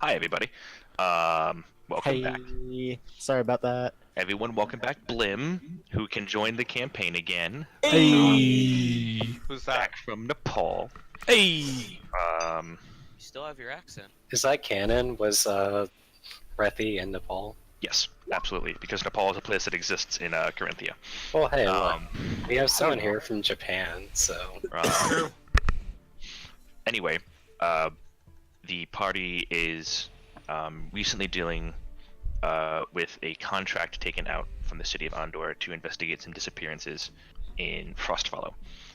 Hi, everybody. Welcome back. Hey, sorry about that. Everyone, welcome back. Blim, who can join the campaign again, Hey, Who's that? back from Nepal. hey. Um, You still have your accent. Is that canon? Was Rethi in Nepal? yes, absolutely, because Nepal is a place that exists in Kirinthia. Well, hey, look, Um, we have someone know. here from Japan, so um, anyway, the party is recently dealing with a contract taken out from the city of Andor to investigate some disappearances in Frostfollow.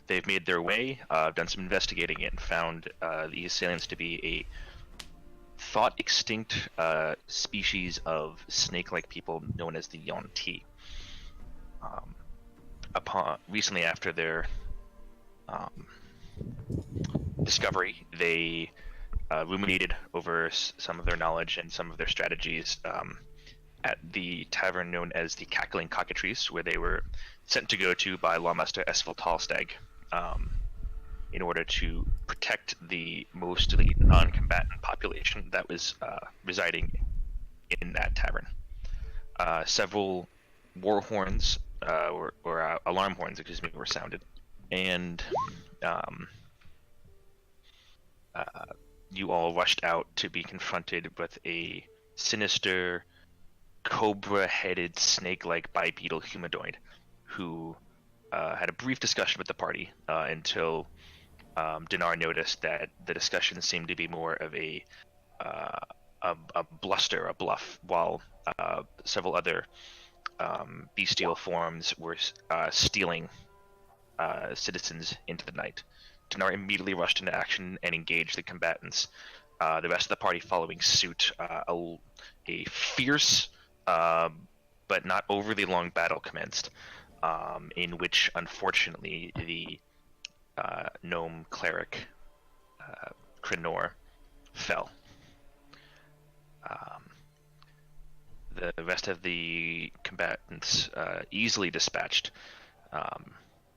They've made their way, done some investigating, and found the assailants to be a thought extinct species of snake-like people known as the Yuan-Ti. Recently after their discovery, they ruminated over some of their knowledge and some of their strategies at the tavern known as the Cackling Cockatrice, where they were sent to go to by Lawmaster Esfel Tallstag in order to protect the mostly non-combatant population that was residing in that tavern. Several war horns, or alarm horns, excuse me, were sounded, and you all rushed out to be confronted with a sinister, cobra-headed, snake-like bipedal humanoid who had a brief discussion with the party until Dinar noticed that the discussion seemed to be more of a bluster, a bluff, while several other bestial forms were stealing citizens into the night. Dinar immediately rushed into action and engaged the combatants. The rest of the party following suit. A fierce but not overly long battle commenced, in which, unfortunately, the gnome cleric Kranoor fell. The rest of the combatants easily dispatched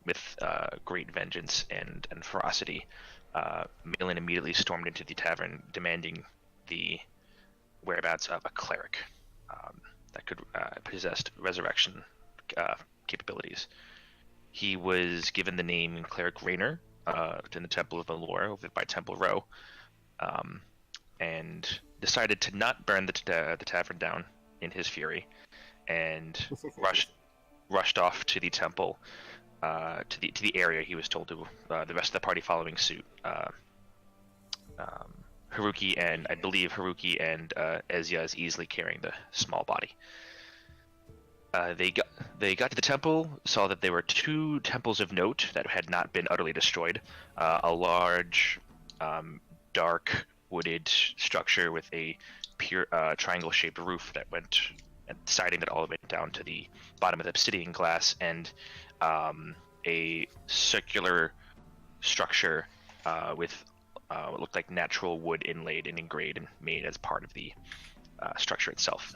with great vengeance and ferocity. Malin immediately stormed into the tavern, demanding the whereabouts of a cleric that could possess resurrection capabilities. He was given the name Cleric Raynor in the Temple of Malor over by Temple Row, and decided to not burn the tavern down in his fury, and rushed off to the temple, to the area he was told to. The rest of the party following suit. Haruki and Ezia is easily carrying the small body. They got to the temple, saw that there were two temples of note that had not been utterly destroyed. A large, dark, wooded structure with a pure triangle-shaped roof that went, and siding that all went down to the bottom of the obsidian glass, and a circular structure with what looked like natural wood inlaid and engraved and made as part of the structure itself.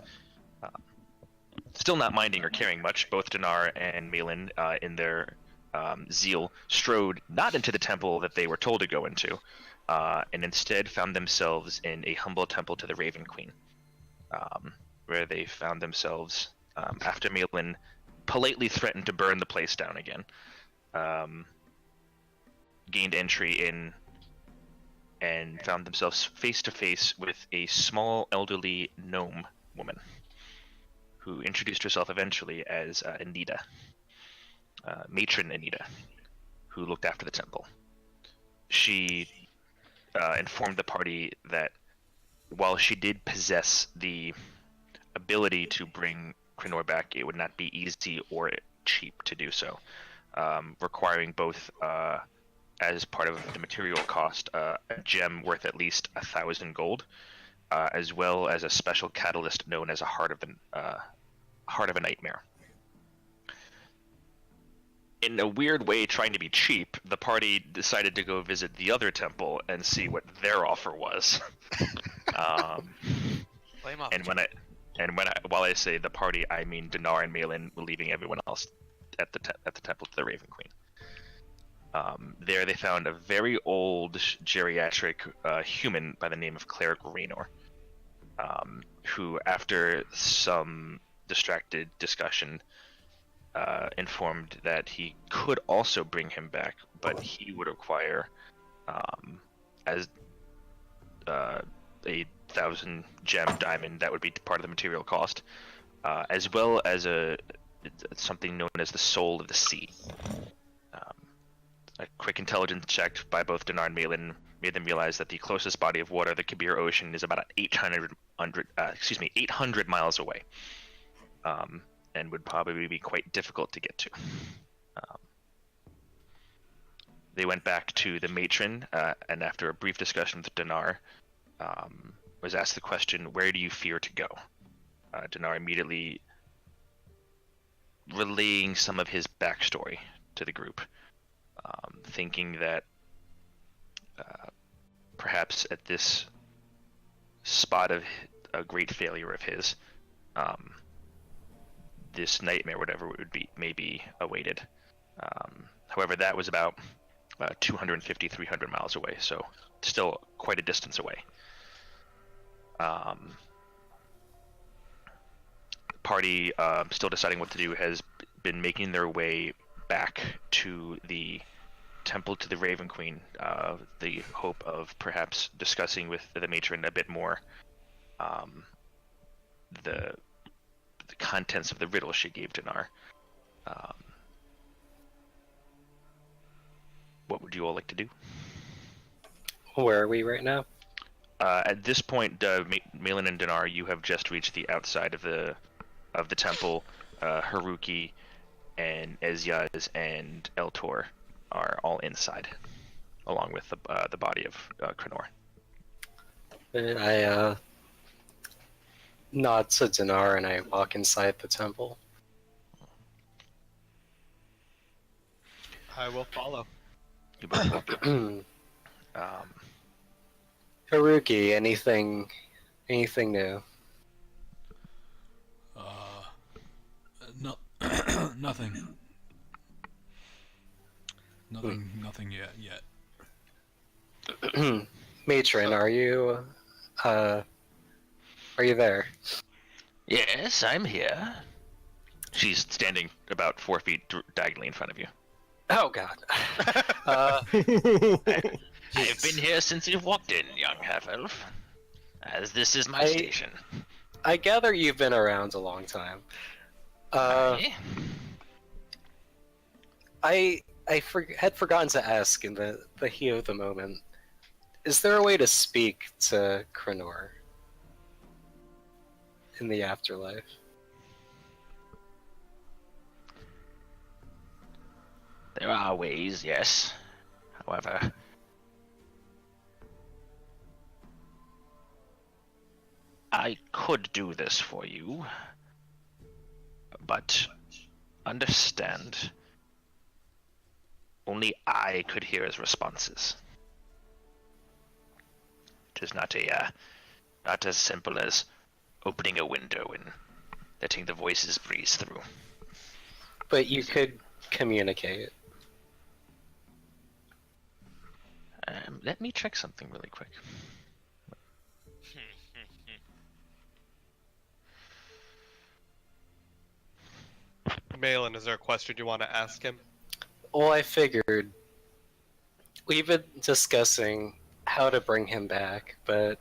Still not minding or caring much, both Dinar and Malin, in their zeal, strode not into the temple that they were told to go into, and instead found themselves in a humble temple to the Raven Queen, where they found themselves, after Malin politely threatened to burn the place down again, gained entry in and found themselves face to face with a small elderly gnome woman who introduced herself eventually as Anita, Matron Anita, who looked after the temple. She informed the party that while she did possess the ability to bring Kranoor back, it would not be easy or cheap to do so, requiring both, as part of the material cost, a gem worth at least 1,000 gold, as well as a special catalyst known as a Heart of a Nightmare. In a weird way, trying to be cheap, the party decided to go visit the other temple and see what their offer was. While I say the party, I mean Dinar and Malin, leaving everyone else at the temple to the Raven Queen. There they found a very old geriatric human by the name of Cleric Raynor, who, after some distracted discussion, informed that he could also bring him back, but he would require as a 1,000 gem diamond that would be part of the material cost, as well as something known as the soul of the sea. A quick intelligence check by both Dndnar and Malin made them realize that the closest body of water, the Kabir Ocean, is about 800 miles away, and would probably be quite difficult to get to. They went back to the matron, and after a brief discussion with Dndnar, was asked the question, "Where do you fear to go?" Dndnar immediately relaying some of his backstory to the group, thinking that perhaps at this spot of a great failure of his, this nightmare, whatever it would be, may be awaited. However, that was about 250, 300 miles away, so still quite a distance away. Party, still deciding what to do, has been making their way back to the temple to the Raven Queen, the hope of perhaps discussing with the matron a bit more the contents of the riddle she gave Dndnar. What would you all like to do? Where are we right now? At this point, Malin and Dndnar, you have just reached the outside of the temple. Haruki and Ezyaz and Eltor are all inside, along with the body of Kranoor. I nod to Dndnar and I walk inside the temple. I will follow. You both walk in. Haruki, anything new? No, nothing. Nothing yet. Matron, are you there? Yes, I'm here. She's standing about 4 feet diagonally in front of you. Oh God. I've been here since you walked in, young half-elf, as this is my station. I gather you've been around a long time. Aye. I had forgotten to ask in the heat of the moment. Is there a way to speak to Kranoor in the afterlife? There are ways, yes. However, I could do this for you, but understand, only I could hear his responses. It is not as simple as opening a window and letting the voices breeze through. But you could communicate. Let me check something really quick. Malin, is there a question you want to ask him? Well, I figured we've been discussing how to bring him back, but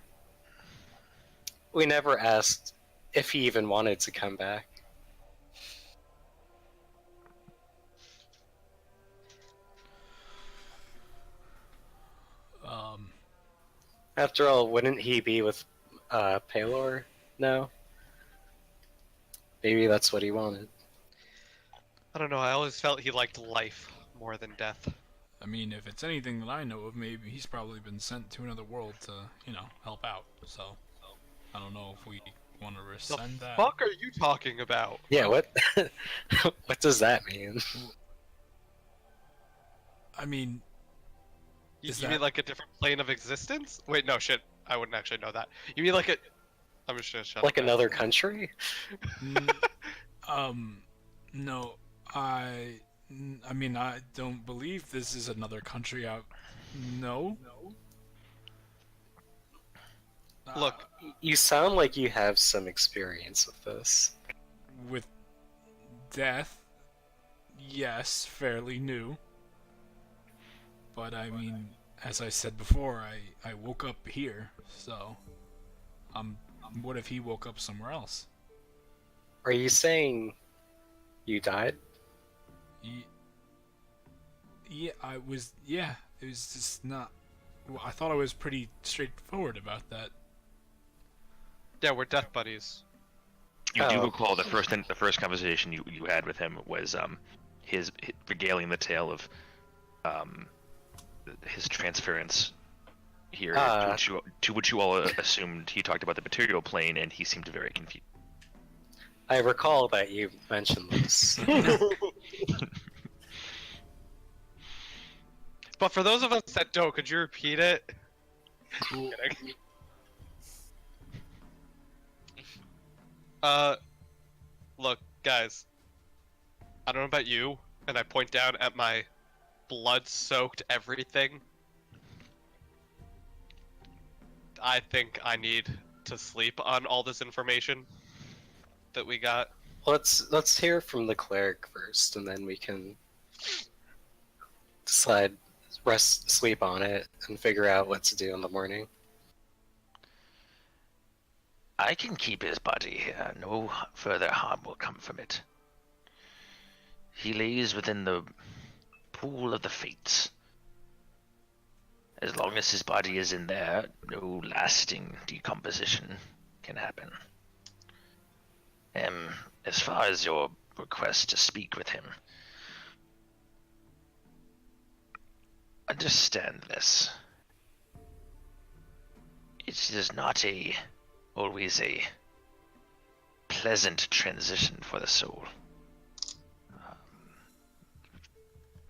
we never asked if he even wanted to come back. After all, wouldn't he be with Pelor now? Maybe that's what he wanted. I don't know, I always felt he liked life more than death. I mean, if it's anything that I know of, maybe he's probably been sent to another world to, help out. So, I don't know if we want to rescind that. The fuck are you talking about? Yeah, what? What does that mean? I mean, You mean like a different plane of existence? Wait, no, shit. I wouldn't actually know that. You mean like a... I'm just gonna shut Like up. another country? No, I mean, I don't believe this is another country. No. Look, You sound like you have some experience with this. With death, yes, fairly new. But I mean, as I said before, I woke up here, so what if he woke up somewhere else? Are you saying you died? Yeah, I was. Yeah, it was just not. Well, I thought I was pretty straightforward about that. yeah, we're death buddies. You do Oh. recall the first conversation you had with him was his regaling the tale of his transference here, to which you all assumed he talked about the material plane, and he seemed very confused. I recall that you mentioned this. But for those of us that don't, could you repeat it? Cool. Look, guys. I don't know about you, and I point down at my blood-soaked everything. I think I need to sleep on all this information that we got. Let's hear from the cleric first, and then we can decide, sleep on it, and figure out what to do in the morning. I can keep his body here. No further harm will come from it. He lays within the pool of the fates. As long as his body is in there, no lasting decomposition can happen. As far as your request to speak with him, understand this. It is not always a pleasant transition for the soul.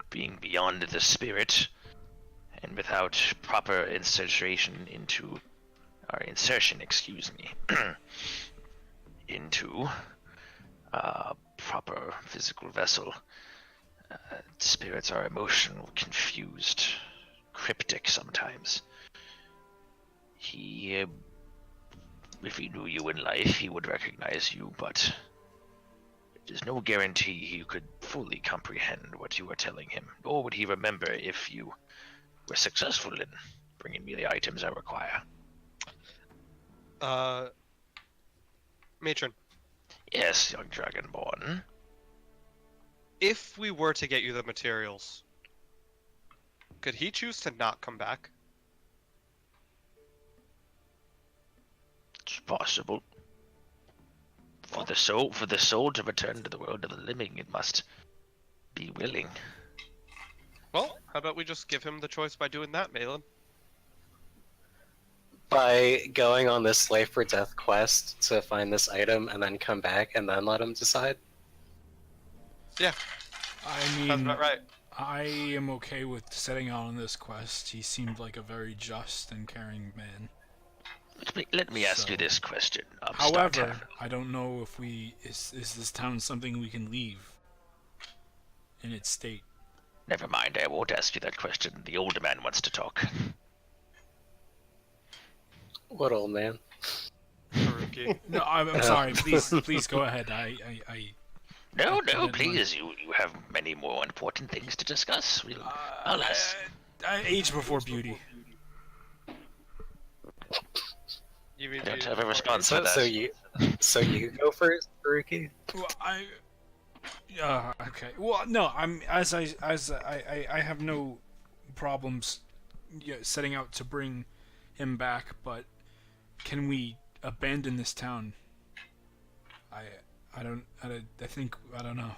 Being beyond the spirit, and without proper insertion into a proper physical vessel. Spirits are emotional, confused, cryptic sometimes. If he knew you in life, he would recognize you, but there's no guarantee he could fully comprehend what you were telling him, nor would he remember if you were successful in bringing me the items I require. Matron. Yes, young Dragonborn. If we were to get you the materials, could he choose to not come back? It's possible. For the soul to return to the world of the living, it must be willing. Well, how about we just give him the choice by doing that, Malin? By going on this life for death quest to find this item and then come back and then let him decide? Yeah, I that's mean, about right. I am okay with setting out on this quest. He seemed like a very just and caring man. Let me ask you this question. However, I don't know if is this town something we can leave in its state? Never mind, I won't ask you that question. The older man wants to talk. What old man? Haruki. No, I'm sorry. Please go ahead. No, please. You have many more important things to discuss. I'll ask. Age before beauty. I don't have a response for that. So you go first, Haruki? Well, okay. Well, no. I have no problems setting out to bring him back, but can we abandon this town? I don't know.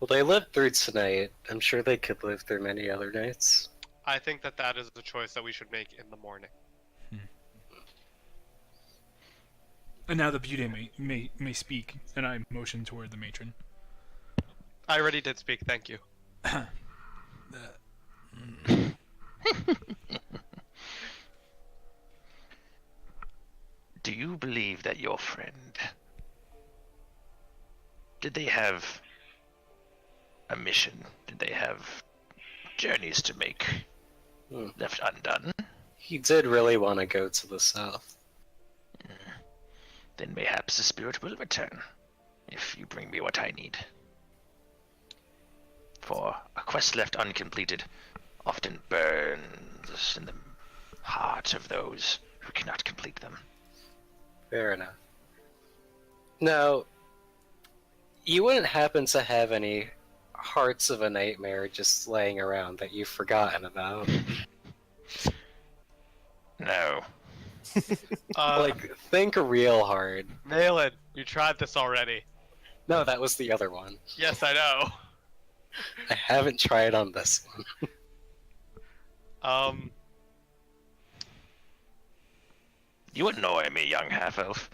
Well, they lived through tonight. I'm sure they could live through many other nights. I think that is the choice that we should make in the morning. And now the beauty may speak, and I motion toward the matron. I already did speak, thank you. Do you believe that your friend... Did they have a mission? Did they have journeys to make left undone? He did really want to go to the south. Then mayhaps the spirit will return, if you bring me what I need. For a quest left uncompleted often burns in the heart of those who cannot complete them. Fair enough. Now, you wouldn't happen to have any Hearts of a Nightmare just laying around that you've forgotten about? No. Like, think real hard. Malin, you tried this already. No, that was the other one. Yes, I know. I haven't tried on this one. You annoy me, young half-elf.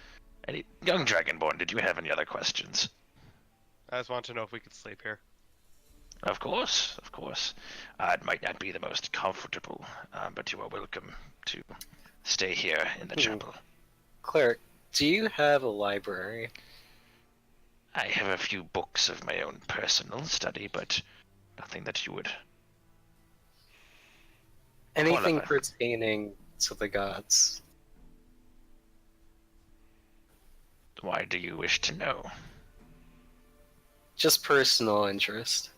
Young Dragonborn, did you have any other questions? I just want to know if we could sleep here. Of course, of course. It might not be the most comfortable, but you are welcome to stay here in the chapel. Cleric, do you have a library? I have a few books of my own personal study, but nothing that you would... Anything qualify. pertaining to the gods? Why do you wish to know? Just personal interest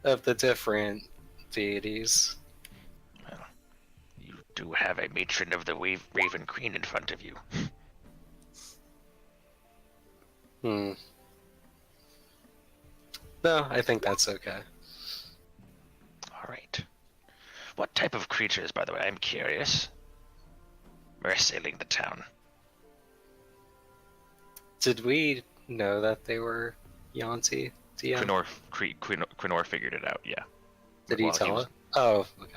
of the different deities. Well, you do have a matron of the Raven Queen in front of you. No, I think that's okay. Alright. What type of creatures, by the way? I'm curious. We're assailing the town. Did we know that they were Yuan-ti? DM? Kranoor figured it out, yeah. Did he While tell was- us? Oh, okay.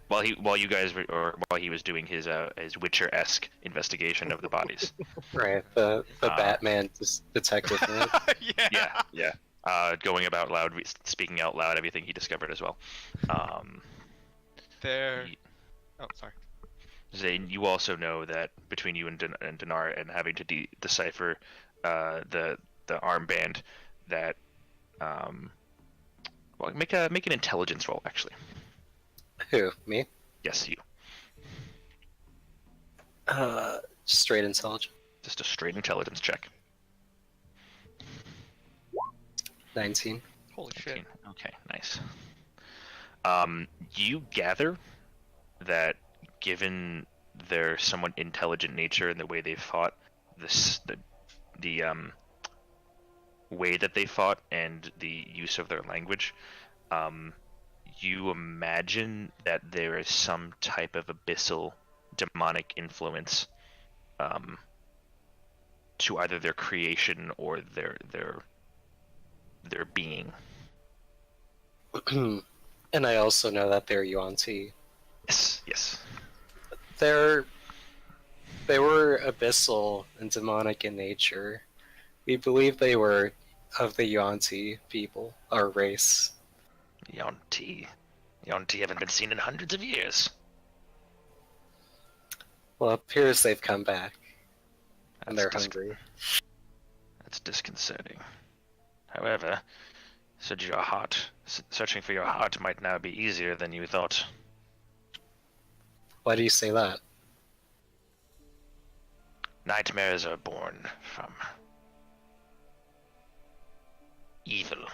While you guys were, while he was doing his Witcher-esque investigation of the bodies. Right, the Batman detective man. Yeah. Going about loud, speaking out loud, everything he discovered as well. There. He- Oh, sorry. Zane, you also know that between you and Dinar and having to decipher the armband, that well, make an intelligence roll actually. Who? Me? Yes, you. Straight intelligence. Just a straight intelligence check. 19. Holy shit. Okay, nice. You gather that given their somewhat intelligent nature and the way they fought, the way that they fought and the use of their language, you imagine that there is some type of abyssal demonic influence to either their creation or their being. And I also know that they're Yuan-ti. Yes. They were abyssal and demonic in nature. We believe they were of the Yuan-ti people, our race. Yuan-ti haven't been seen in hundreds of years. Well, it appears they've come back. And they're That's hungry. That's disconcerting. However, searching for your heart might now be easier than you thought. Why do you say that? Nightmares are born from evil,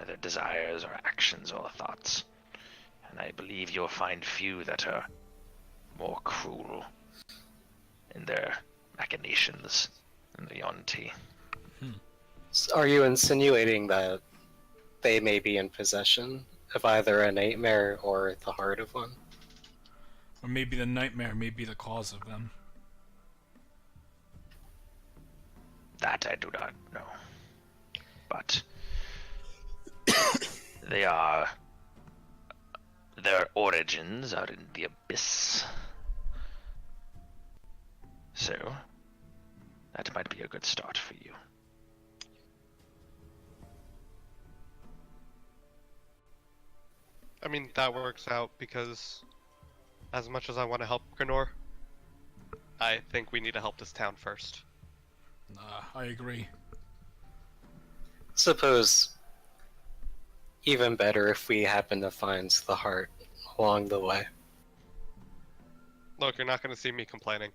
either desires or actions or thoughts. And I believe you'll find few that are more cruel in their machinations than the Yuan-ti. Are you insinuating that they may be in possession of either a nightmare or the heart of one? Or maybe the nightmare may be the cause of them. That I do not know. But their origins are in the abyss. So that might be a good start for you. I mean, that works out because as much as I want to help Kranoor, I think we need to help this town first. I agree. Suppose even better if we happen to find the heart along the way. Look, you're not going to see me complaining.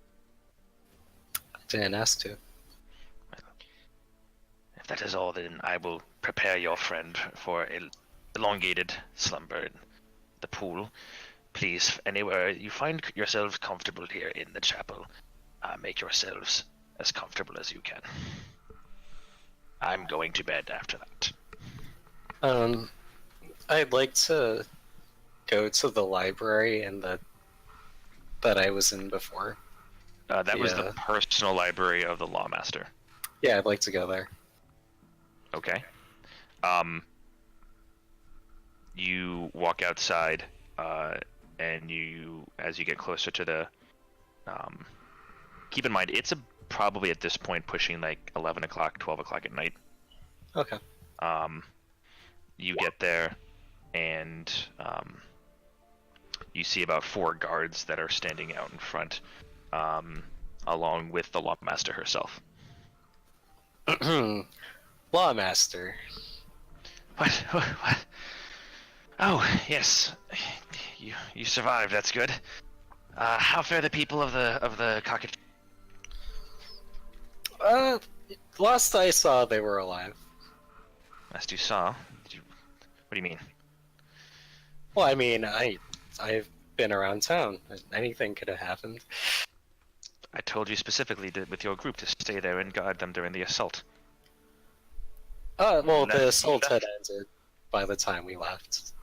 I didn't ask to. If that is all, then I will prepare your friend for a elongated slumber in the pool. Please, anywhere you find yourselves comfortable here in the chapel, make yourselves as comfortable as you can. I'm going to bed after that. I'd like to go to the library that I was in before. That was the personal library of the Lawmaster. Yeah, I'd like to go there. Okay. You walk outside, and as you get closer to the, keep in mind, it's probably at this point pushing like 11 o'clock, 12 o'clock at night. Okay. You get there, and you see about 4 guards that are standing out in front, along with the Lawmaster herself. Lawmaster. What? Oh, yes. You survived. That's good. How fare the people of the Cockatoo? Last I saw, they were alive. Last you saw? What do you mean? Well, I mean, I've been around town. Anything could have happened. I told you specifically with your group to stay there and guard them during the assault. Well, No, the assault had ended by the time we left.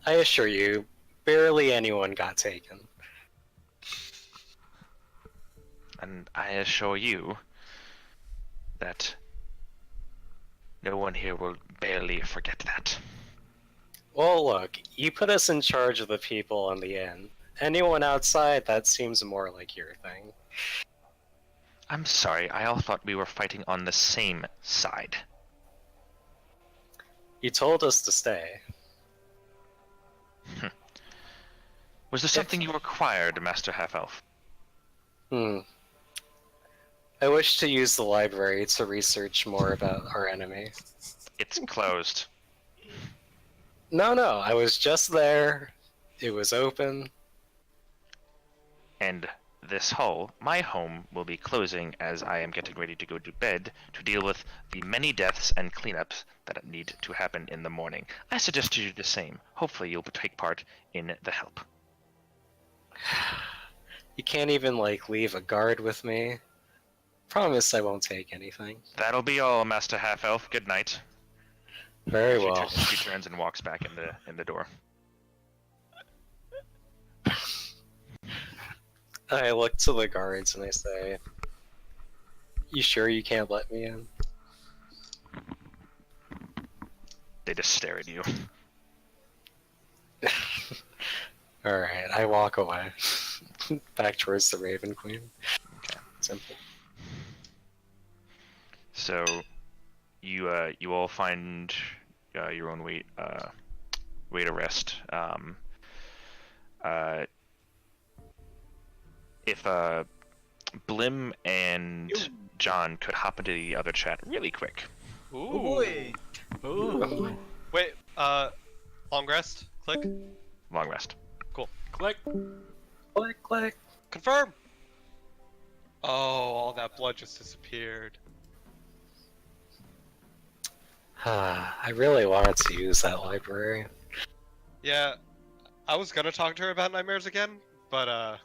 I assure you, barely anyone got taken. And I assure you that no one here will barely forget that. Well, look, you put us in charge of the people in the inn. Anyone outside, that seems more like your thing. I'm sorry, I all thought we were fighting on the same side. You told us to stay. Was there something you required, Master Half-Elf? I wish to use the library to research more about our enemy. It's closed. No, I was just there. It was open. And this hall, my home, will be closing as I am getting ready to go to bed to deal with the many deaths and cleanups that need to happen in the morning. I suggest you do the same. Hopefully you'll take part in the help. You can't even, leave a guard with me. Promise I won't take anything. That'll be all, Master Half-Elf. Good night. Very well. She turns and walks back in the door. I look to the guards and I say, "You sure you can't let me in?" They just stare at you. Alright, I walk away. Back towards the Raven Queen. Okay. Simple. So, you all find your own way to rest. If Blim and John could hop into the other chat really quick. Ooh. Ooh. Wait, long rest? Click. Long rest. Click. Click, click. Confirm! Oh, all that blood just disappeared. I really wanted to use that library. Yeah, I was gonna talk to her about nightmares again, but,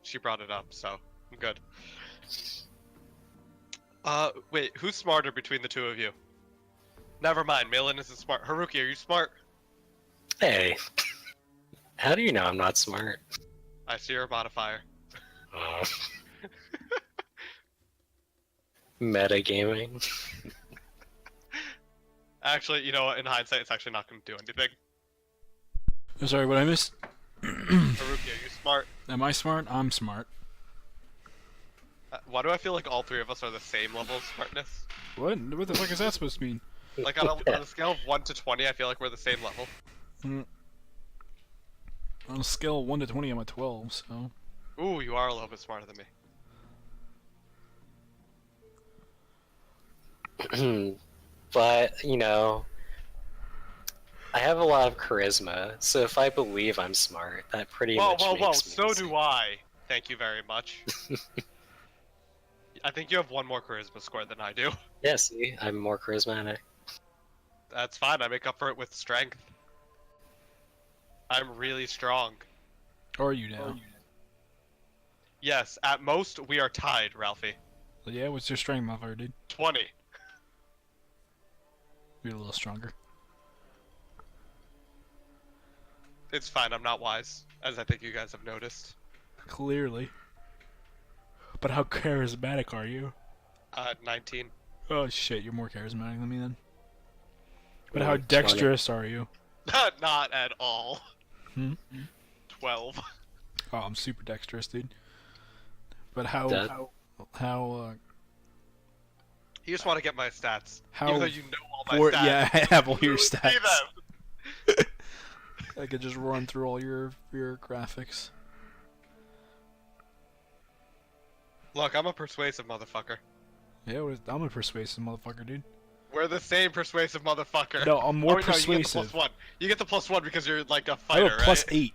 she brought it up, so I'm good. Wait, who's smarter between the two of you? Never mind, Malin isn't smart. Haruki, are you smart? Hey, how do you know I'm not smart? I see your modifier. Oh. Metagaming. Actually, you know what, in hindsight, it's actually not gonna do anything. I'm sorry, what I missed? Haruki, are you smart? Am I smart? I'm smart. Why do I feel like all three of us are the same level of smartness? What? What the fuck is that supposed to mean? Like, on a scale of 1 to 20, I feel like we're the same level. On a scale of 1 to 20, I'm a 12, so... Ooh, you are a little bit smarter than me. But, I have a lot of charisma, so if I believe I'm smart, that pretty Whoa, much whoa, whoa! makes me So insane. do I. Thank you very much. I think you have one more charisma score than I do. Yeah, see, I'm more charismatic. That's fine. I make up for it with strength. I'm really strong. Or you now? Yes, at most we are tied, Ralphie. Yeah, what's your strength, motherfucker, dude? 20. You're a little stronger. It's fine. I'm not wise, as I think you guys have noticed. Clearly. But how charismatic are you? 19. Oh shit, you're more charismatic than me then. But Ooh, how 20. dexterous are you? Not at all. Hmm? 12. Oh, I'm super dexterous, dude. But how That- You just want to get my stats. How Even though you know all my for stats. yeah, I have all your You see stats. them. I could just run through all your graphics. Look, I'm a persuasive motherfucker. Yeah, I'm a persuasive motherfucker, dude. We're the same persuasive motherfucker. No, I'm more Oh, wait, no, you get the persuasive. +1. You get the +1 because you're like a I fighter, have a plus right? 8.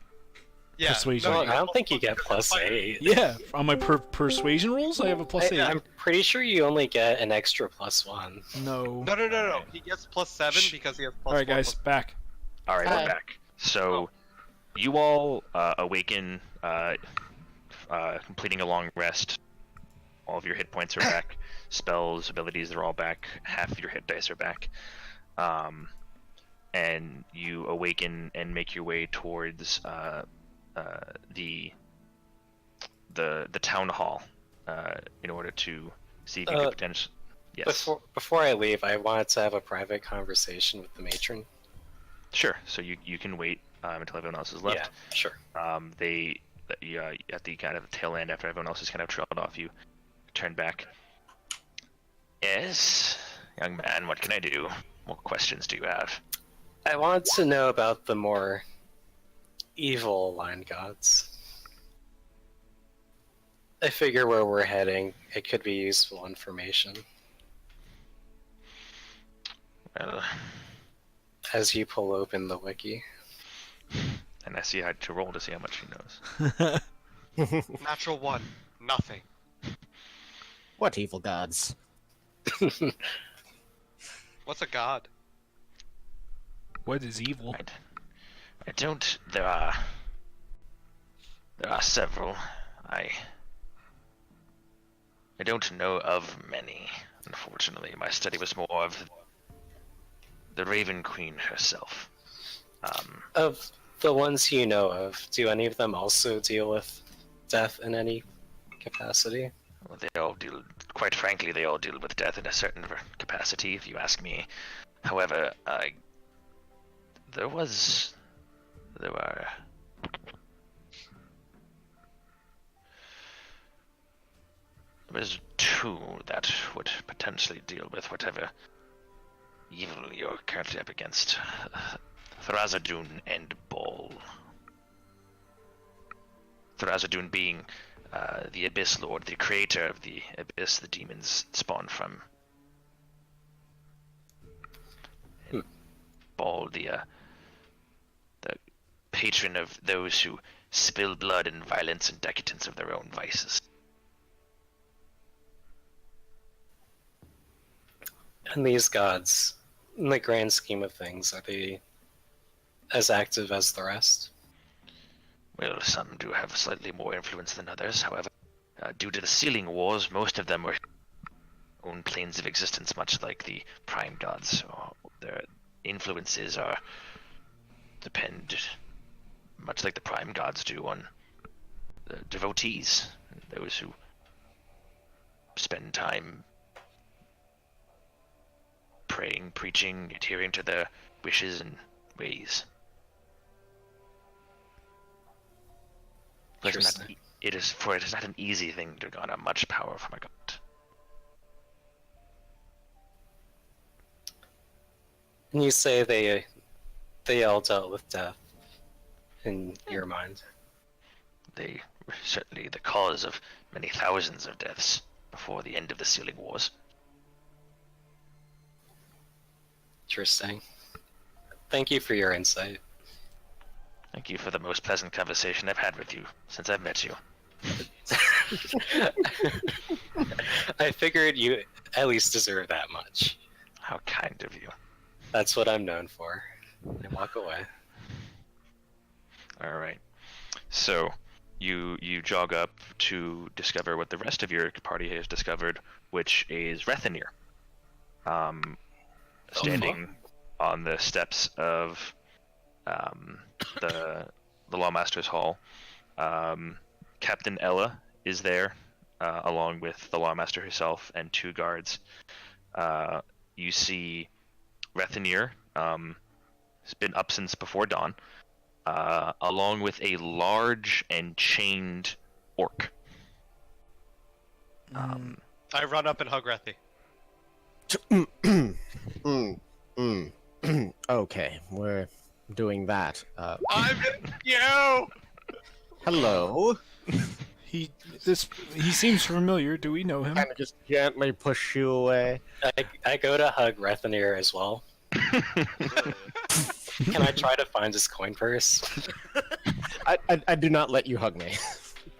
Yeah. persuasion. No, No, you I get don't think you +1 get because you're a fighter. +8. Yeah, on my persuasion rolls, I have a plus 8. I'm pretty sure you only get an extra +1. No. No. He gets +7 Shh. because he has +1. Alright, guys, back. All right, Hi. we're back. So, you all awaken, completing a long rest. All of your hit points are back. Spells, abilities, they're all back. Half of your hit dice are back. And you awaken and make your way towards the town hall in order to see if you could potentially. Yes. Before I leave, I wanted to have a private conversation with the matron. Sure. So you can wait until everyone else is left. Yeah, sure. They at the kind of tail end after everyone else has kind of trailed off, you turn back. Yes, young man. What can I do? What questions do you have? I wanted to know about the more evil aligned gods. I figure where we're heading, it could be useful information. Well, As you pull open the wiki. and I see how to roll to see how much he knows. Natural 1. Nothing. What evil gods? What's a god? What is evil? I don't. There are several. I don't know of many. Unfortunately, my study was more of the Raven Queen herself. Of the ones you know of, do any of them also deal with death in any capacity? Well, they all deal. Quite frankly, they all deal with death in a certain capacity, if you ask me. However, there were two that would potentially deal with whatever evil you're currently up against. Thrazadun and Ball. Thrazadun being the Abyss Lord, the creator of the Abyss the demons spawn from. And Ball, the patron of those who spill blood and violence and decadence of their own vices. And these gods, in the grand scheme of things, are they as active as the rest? Well, some do have slightly more influence than others. However, due to the Sealing Wars, most of them were own planes of existence, much like the Prime Gods. So their influences depend, much like the Prime Gods do, on the devotees, those who spend time praying, preaching, adhering to their wishes and ways. It is not an easy thing to garner much power from a god. And you say they all dealt with death, in your mind. They were certainly the cause of many thousands of deaths before the end of the Sealing Wars. Interesting. Thank you for your insight. Thank you for the most pleasant conversation I've had with you since I've met you. I figured you at least deserve that much. How kind of you. That's what I'm known for. I walk away. All right. So, you jog up to discover what the rest of your party has discovered, which is Rethanir. Standing on the steps of the Lawmaster's Hall. Captain Ella is there, along with the Lawmaster herself and 2 guards. You see Rethanir, has been up since before dawn, along with a large and chained orc. I run up and hug Rethi. Okay, we're doing that. I'm you. Hello. He seems familiar. Do we know him? Kind of just gently push you away. I go to hug Rethanir as well. Can I try to find his coin purse? I do not let you hug me.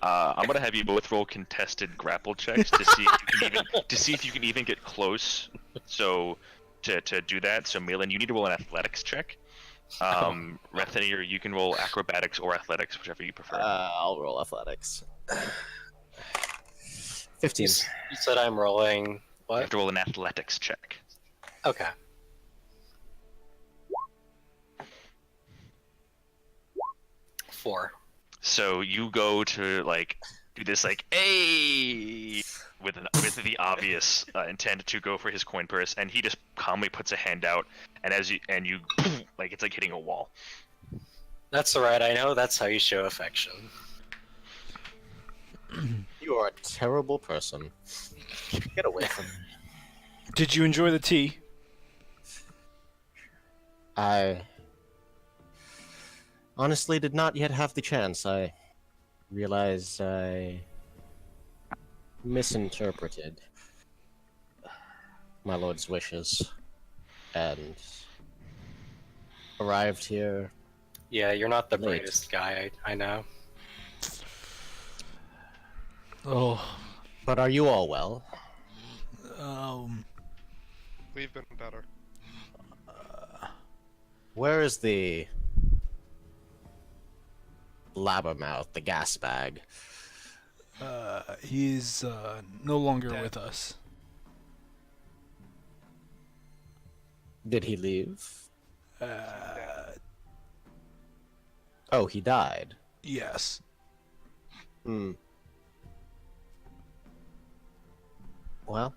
I'm gonna have you both roll contested grapple checks to see if you can even get close. So to do that, so Malin, you need to roll an athletics check. Rethanir, you can roll acrobatics or athletics, whichever you prefer. I'll roll athletics. 15. You said I'm rolling You what? have to roll an athletics check. Okay. Four. So you go to do this hey with the obvious intent to go for his coin purse, and he just calmly puts a hand out, and you it's like hitting a wall. That's alright, I know that's how you show affection. You are a terrible person. Get away from me. Did you enjoy the tea? I honestly did not yet have the chance. I realized I misinterpreted my lord's wishes and arrived here. Yeah, you're not the Late. brightest guy, I know. Oh, But are you all well? We've been better. Where is the blabbermouth, the gas bag? he's no longer with us. Did he leave? Oh, he died. Yes. Hmm. Well,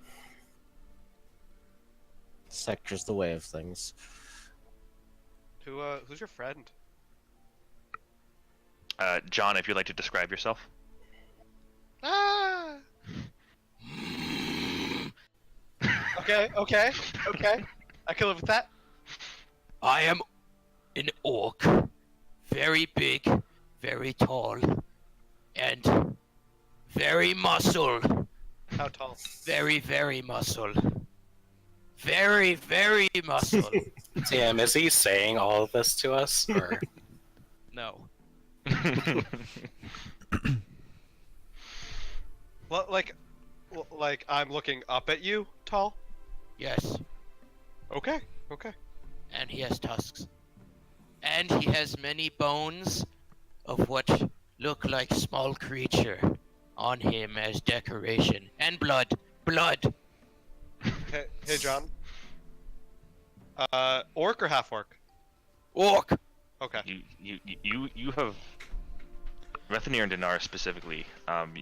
sector's the way of things. Who's your friend? John, if you'd like to describe yourself. Ah. Okay. I can live with that. I am an orc. Very big, very tall, and very muscle. How tall? Very, very muscle. Very, very muscle. Damn, is he saying all of this to us? Or... No. Well, like I'm looking up at you, tall. Yes. Okay. And he has tusks. And he has many bones of what look like small creature on him as decoration. And blood. Blood. Hey, John. Orc or half orc? Orc. Okay. You have Rethanir and Dinar specifically.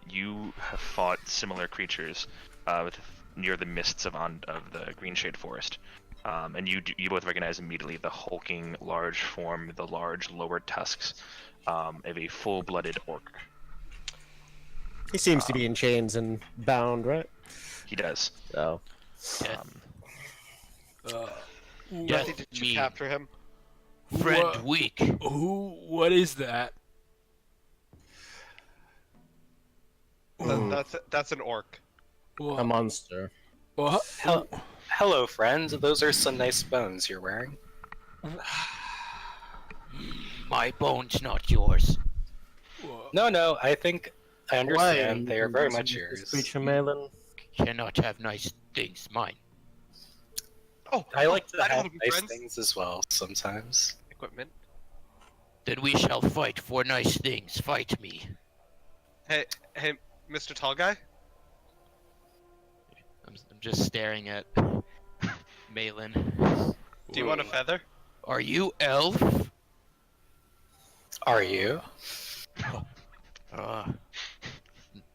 You have fought similar creatures near the mists of the Greenshade Forest, and you both recognize immediately the hulking, large form, the large lower tusks of a full-blooded orc. He seems to be in chains and bound, right? He does. So, Yes, Did you me. capture him? Friend What? weak. What is that? That's an orc. a monster. What? Hello, friend. Those are some nice bones you're wearing. my bones, not yours. No, I think I understand. Why They are very messing much with this yours. creature, Malin? Cannot have nice things, mine. Oh, I like to I know how have to be nice friends. things as well sometimes. Equipment. Then we shall fight for nice things. Fight me. Hey, Mr. Tall Guy. I'm just staring at Malin. Do you want a feather? Are you elf? Are you?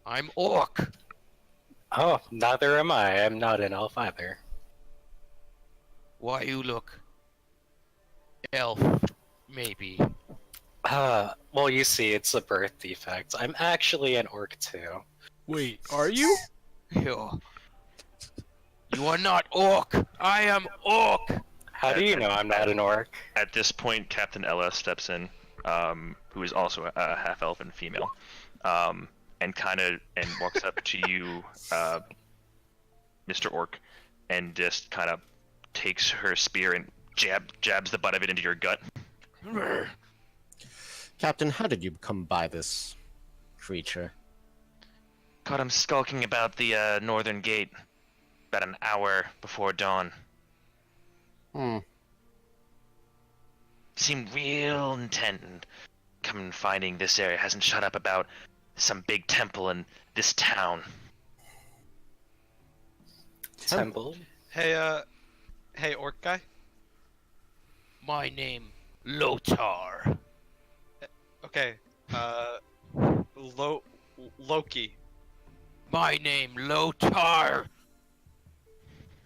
I'm orc. Oh, neither am I. I'm not an elf either. Why you look elf? Maybe. Well, you see, it's a birth defect. I'm actually an orc too. Wait, are you? You are not orc. I am orc. How do you know I'm not an orc? At this point, Captain Ella steps in, who is also a half-elf and female, and walks up to you, Mr. Orc, and just kind of takes her spear and jabs the butt of it into your gut. Captain, how did you come by this creature? Caught him skulking about the northern gate about an hour before dawn. Seemed real intent in coming and finding this area. Hasn't shut up about some big temple in this town. Temple? Hey, orc guy. My name, Lotar. Okay. Loki. My name, Lotar.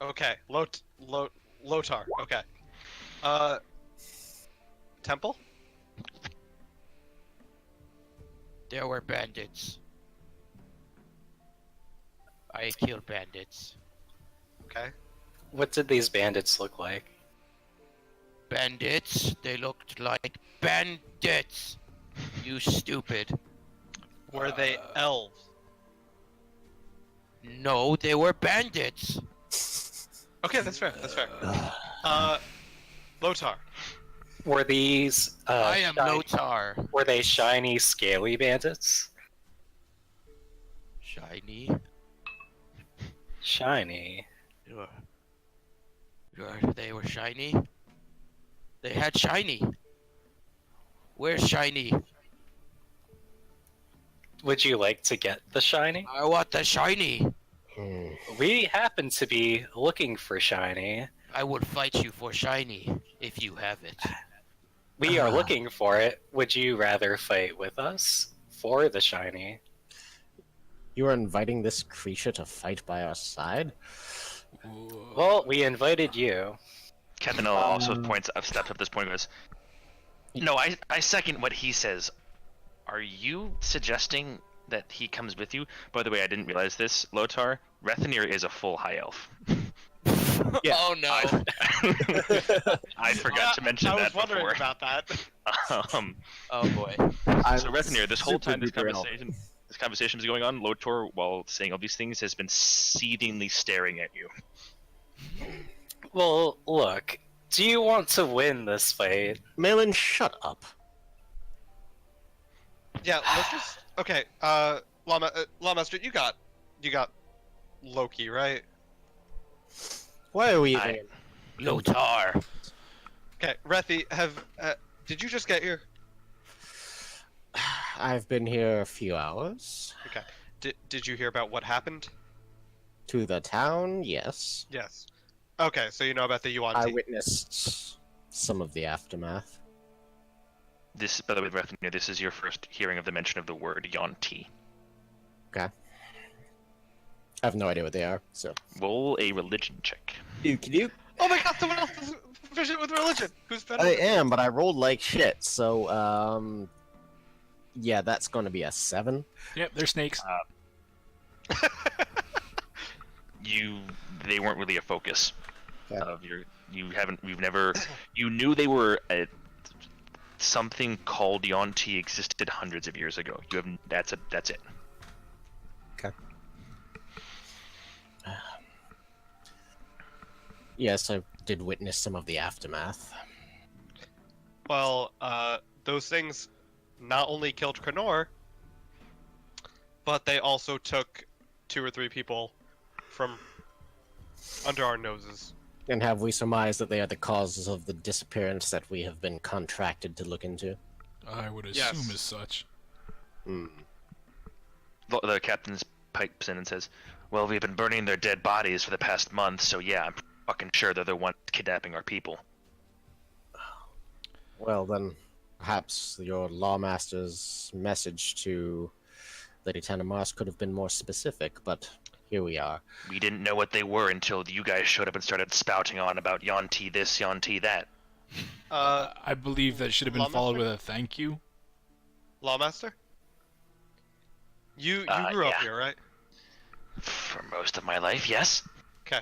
Okay. Lotar. Okay. Temple? There were bandits. I killed bandits. Okay. What did these bandits look like? Bandits? They looked like bandits. You stupid. Were they elves? No, they were bandits. Okay, that's fair. Lotar. Were these, I am Lotar. were they shiny, scaly bandits? Shiny. Shiny. They were shiny. They had shiny. Where's shiny? Would you like to get the shiny? I want the shiny. We happen to be looking for shiny. I would fight you for shiny if you have it. We are looking for it. Would you rather fight with us for the shiny? You are inviting this creature to fight by our side? Well, we invited you. Captain Ella also steps up at this point and goes, "No, I second what he says. Are you suggesting that he comes with you? By the way, I didn't realize this, Lotar. Rethanir is a full high elf. Yeah. Oh no. I forgot to mention I that was wondering before. about that. Oh boy. So Rethanir, this whole time this conversation is going on, Lotar, while saying all these things, has been seethingly staring at you. Well, look. Do you want to win this fight? Malin, shut up. Yeah, let's just. Okay, Lawmaster, you got Loki, right? Why are we I- even... Lotar. Okay, Rethi, did you just get here? I've been here a few hours. Okay. Did you hear about what happened? To the town, yes. Yes. Okay, so you know about the Yuan I tea. witnessed some of the aftermath. This, by the way, Rethanir, this is your first hearing of the mention of the word Yuan-ti. Okay. I have no idea what they are, so... Roll a religion check. Dookie-doo. Oh my god, someone else is proficient with religion! Who's better? I am, but I rolled like shit, so, yeah, that's gonna be a 7. Yep, they're snakes. They weren't really a focus Okay. of your. You knew they were something called Yuan-ti existed hundreds of years ago. That's it. Okay. Yes, I did witness some of the aftermath. Well, those things not only killed Kranoor, but they also took 2 or 3 people from under our noses. And have we surmised that they are the causes of the disappearance that we have been contracted to look into? I would assume Yes. as such. Hmm. The captain pipes in and says, "Well, we've been burning their dead bodies for the past month, so yeah, I'm fucking sure they're the ones kidnapping our people." Well, then, perhaps your lawmaster's message to Lady Tanamars could have been more specific, but here we are. We didn't know what they were until you guys showed up and started spouting on about Yonti this, Yonti that. I believe that should have been followed Lawmaster? with a thank you. Lawmaster? You Uh, grew up yeah. here, right? For most of my life, yes. Okay.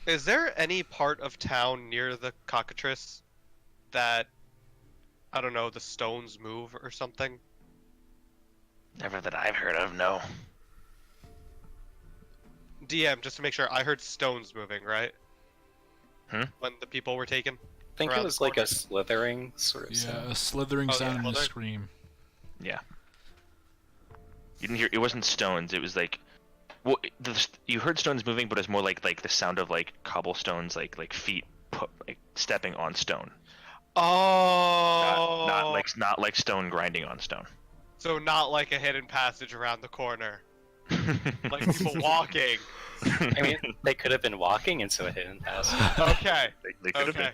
Is there any part of town near the cockatrice that, I don't know, the stones move or something? Never that I've heard of, no. DM, just to make sure, I heard stones moving, right? When the people were taken? I think it Around was the like a corner. slithering sort of Yeah, sound. a slithering Oh, yeah, sound and a slithering. scream. Yeah. You didn't hear. It wasn't stones. It was like, well, you heard stones moving, but it was more like the sound of like cobblestones, like feet like stepping on stone. Oh! Not like stone grinding on stone. So not like a hidden passage around the corner. Like people walking. I mean, they could have been walking into a hidden passage. Okay. They could have Okay.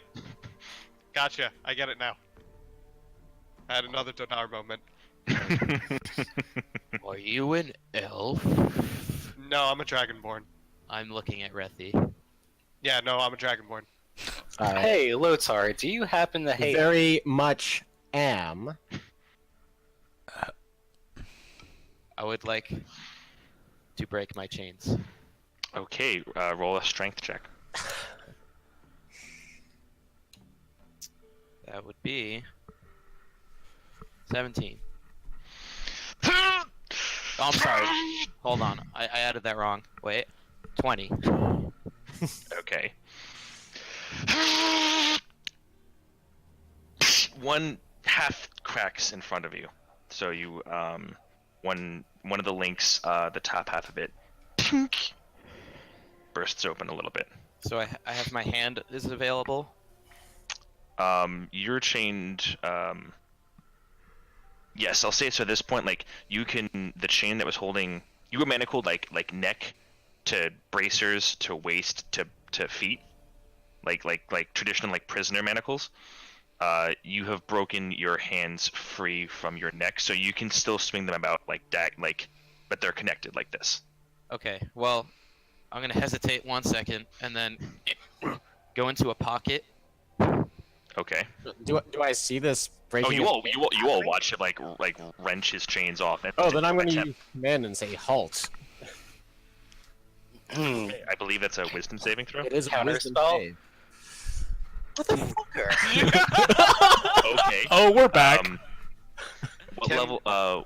Gotcha. I get it now. I had another Donar moment. been. Are you an elf? No, I'm a dragonborn. I'm looking at Rethi. Yeah, no, I'm a dragonborn. Hey, Lotar, do you happen to hate... Very much am. I would like to break my chains. Okay, roll a strength check. That would be 17. Oh, I'm sorry. Hold on. I added that wrong. Wait. 20. Okay. One half cracks in front of you, so you one of the links, the top half of it, tink, bursts open a little bit. So I have my hand is available. You're chained. Yes, I'll say so. At this point, like you can, the chain that was holding you were manacled like neck to bracers to waist to feet, like traditional like prisoner manacles. You have broken your hands free from your neck, so you can still swing them about but they're connected like this. Okay. Well, I'm gonna hesitate 1 second and then go into a pocket. Okay. Do I see this breaking? Oh, you all watch it like wrench his chains off. And Oh, then I'm going to attempt- use command and say halt. Okay, I believe that's a wisdom saving throw. It is a wisdom Counterspell? save. Okay. Oh, we're back. What Can- level?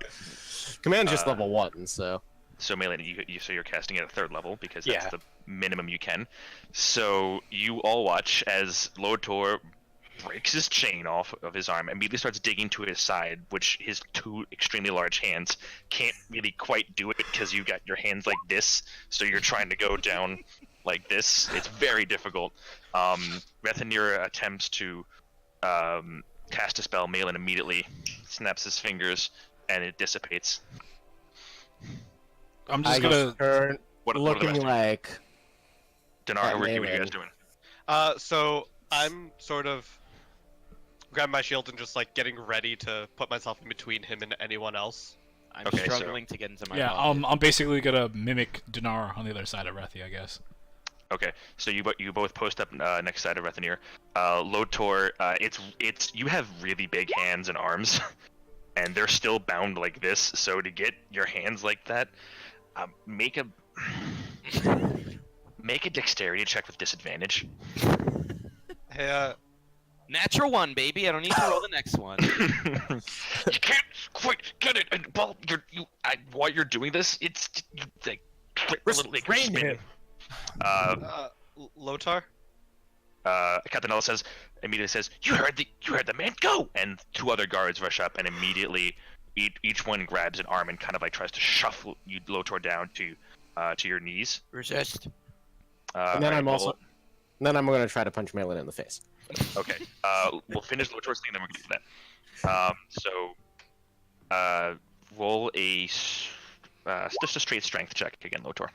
Command's just level 1, so. So Melee, so you're casting at a 3rd level because Yeah. that's the minimum you can. So you all watch as Lotor breaks his chain off of his arm, immediately starts digging to his side, which his 2 extremely large hands can't really quite do it because you got your hands like this, so you're trying to go down like this. It's very difficult. Rethanir attempts to cast a spell. Malin immediately snaps his fingers, and it dissipates. I'm I just gonna. turn What are the looking rest of you? like. Dinar, what are you Malin. guys doing? So I'm sort of grabbing my shield and just like getting ready to put myself in between him and anyone else. I'm Okay, so- struggling to get into my Yeah, pocket. I'm basically gonna mimic Dinar on the other side of Rethi, I guess. Okay, so you both post up next side of Rethanir. Lotor, it's you have really big hands and arms, and they're still bound like this. So to get your hands like that, make a dexterity check with disadvantage. Hey, Natural 1, baby. I don't need to roll the next one. You can't quite get it, and while you're doing this, it's you like a little like Restrain spin. him. Lotar, Captain Ella immediately says, "You heard the man, go!" And 2 other guards rush up, and immediately each one grabs an arm and kind of like tries to shuffle you, Lotor, down to your knees. Resist. And then alright, then I'm going to try to punch Malin in the face. Okay. We'll finish Lotor's thing, then we're gonna get to that. Roll just a straight strength check again, Lotor.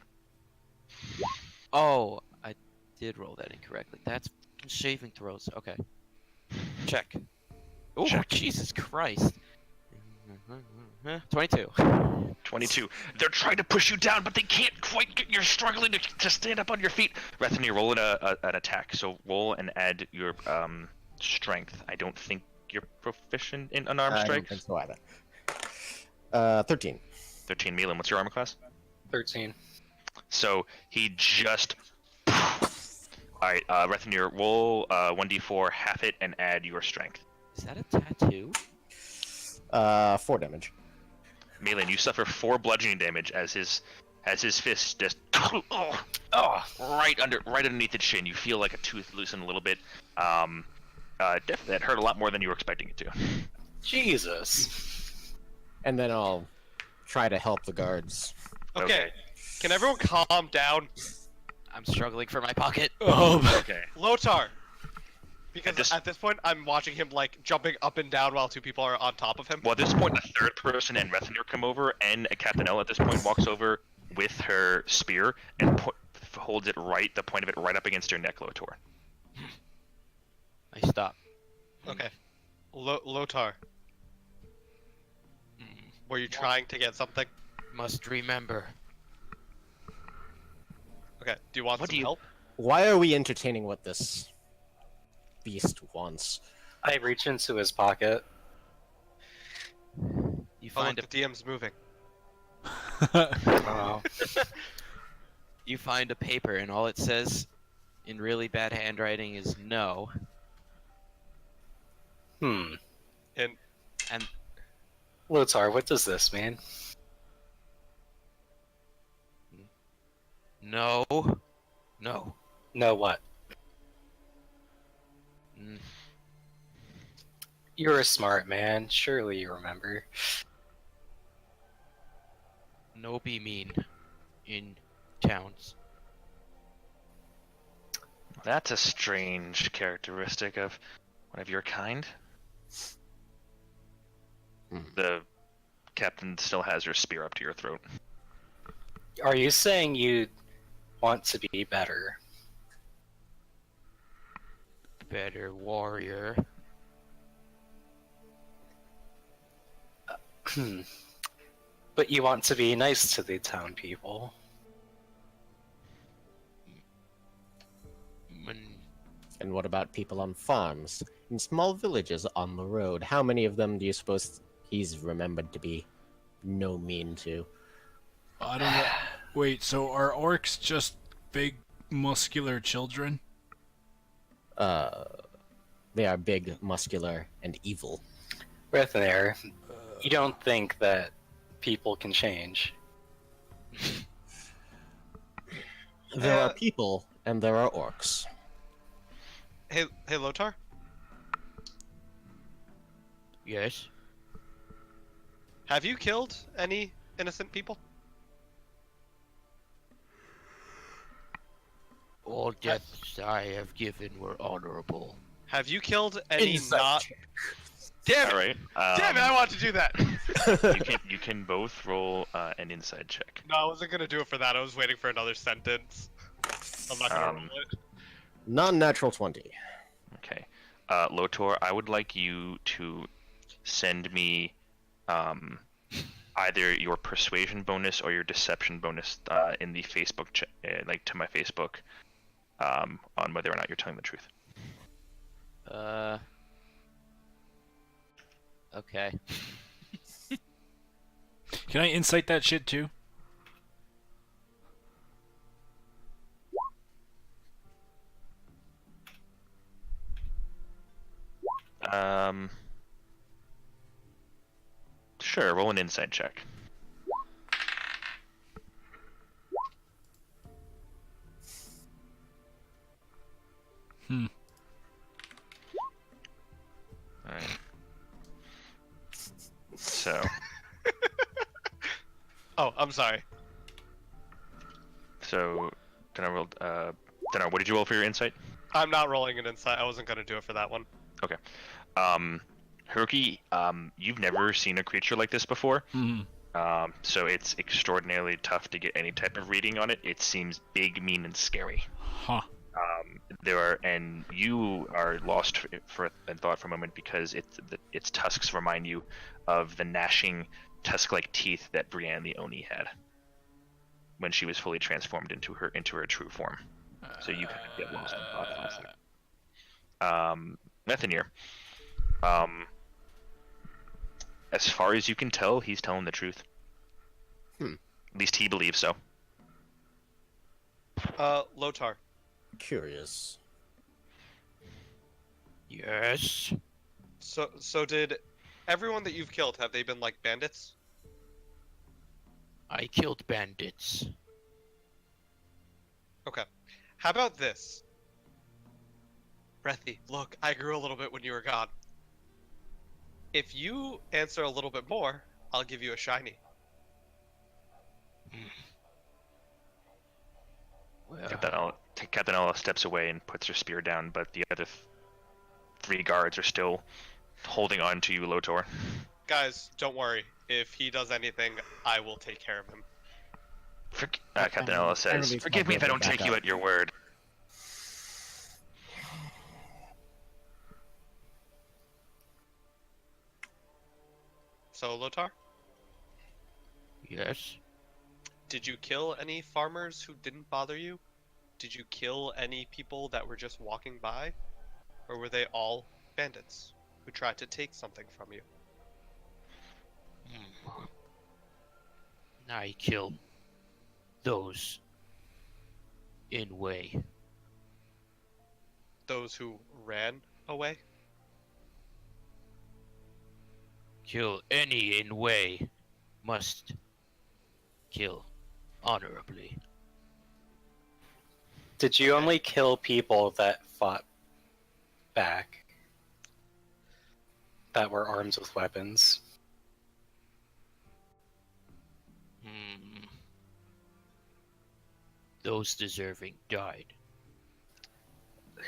Oh, I did roll that incorrectly. That's saving throws. Okay. Check. Oh, Check. Jesus Christ. 22. 22. They're trying to push you down, but they can't quite get. You're struggling to stand up on your feet. Rethan, you're rolling an attack, so roll and add your strength. I don't think you're proficient in unarmed I strike. don't think so either. 13. 13. Milan, what's your armor class? 13. So he just. Alright, Rethan, roll 1d4, half it, and add your strength. Is that a tattoo? 4 damage. Milan, you suffer 4 bludgeoning damage as his fist just right underneath the chin. You feel like a tooth loosen a little bit. Definitely that hurt a lot more than you were expecting it to. Jesus. And then I'll try to help the guards. Okay. Can everyone calm down? I'm struggling for my pocket. Oh, Okay. Lotar! Because At at this point, I'm watching him, like, jumping up and down while 2 people are on top of him. Well, at this point, the third person and Rethanir come over, and Captain L at this point walks over with her spear and holds it the point of it right up against your neck, Lotor. I stop. Okay. Lotar, were you trying to get something? Must remember. Okay, do you want What some do you- help? Why are we entertaining what this beast wants? I reach into his pocket. You Oh, look, find the DM's moving. Oh. you find a paper, and all it says in really bad handwriting is no. And And Lotar, what does this mean? no. No. No what? Mm, You're a smart man. Surely you remember. no be mean in towns. That's a strange characteristic of one of your kind. The captain still has your spear up to your throat. Are you saying you want to be better? Better warrior. But you want to be nice to the town people. And what about people on farms? In small villages on the road, how many of them do you suppose he's remembered to be no mean to? I don't know. Wait, so are orcs just big, muscular children? They are big, muscular, and evil. Rethaner, you don't think that people can change? There are people, and there are orcs. Hey, Lotar? Yes. Have you killed any innocent people? All deaths I have given were honorable. Have you killed any Insight not... check. Damn it! All right. Damn it, I want to do that! You can both roll an inside check. No, I wasn't gonna do it for that. I was waiting for another sentence. I'm not gonna roll it. Non-natural 20. Okay. Lotor, I would like you to send me either your persuasion bonus or your deception bonus in the Facebook, like to my Facebook, on whether or not you're telling the truth. Okay. Can I insight that shit too? Sure, roll an inside check. So, Oh, I'm sorry. Dndnar, what did you roll for your insight? I'm not rolling an insight. I wasn't gonna do it for that one. Okay. Haruki, you've never seen a creature like this before. Hmm. So it's extraordinarily tough to get any type of reading on it. It seems big, mean, and scary. Huh. And you are lost in thought for a moment because its tusks remind you of the gnashing tusk-like teeth that Brienne the Oni had when she was fully transformed into her true form. So you kind of get lost in thought for a second. Methanir. As far as you can tell, he's telling the truth. At least he believes so. Lotar. Curious. Yes. So did everyone that you've killed, have they been like bandits? I killed bandits. Okay. How about this? Breathy, look, I grew a little bit when you were gone. If you answer a little bit more, I'll give you a shiny. Well, Captain Ella steps away and puts her spear down, but the other three guards are still holding on to you, Lotor. Guys, don't worry. If he does anything, I will take care of him. Captain Ella says, really "Forgive me if I don't back take you up. at your word." So, Lotar, yes. did you kill any farmers who didn't bother you? Did you kill any people that were just walking by? Or were they all bandits who tried to take something from you? I killed those in way. Those who ran away? Kill any in way. Must kill honorably. Did you only kill people that fought back? That were armed with weapons? Those deserving died.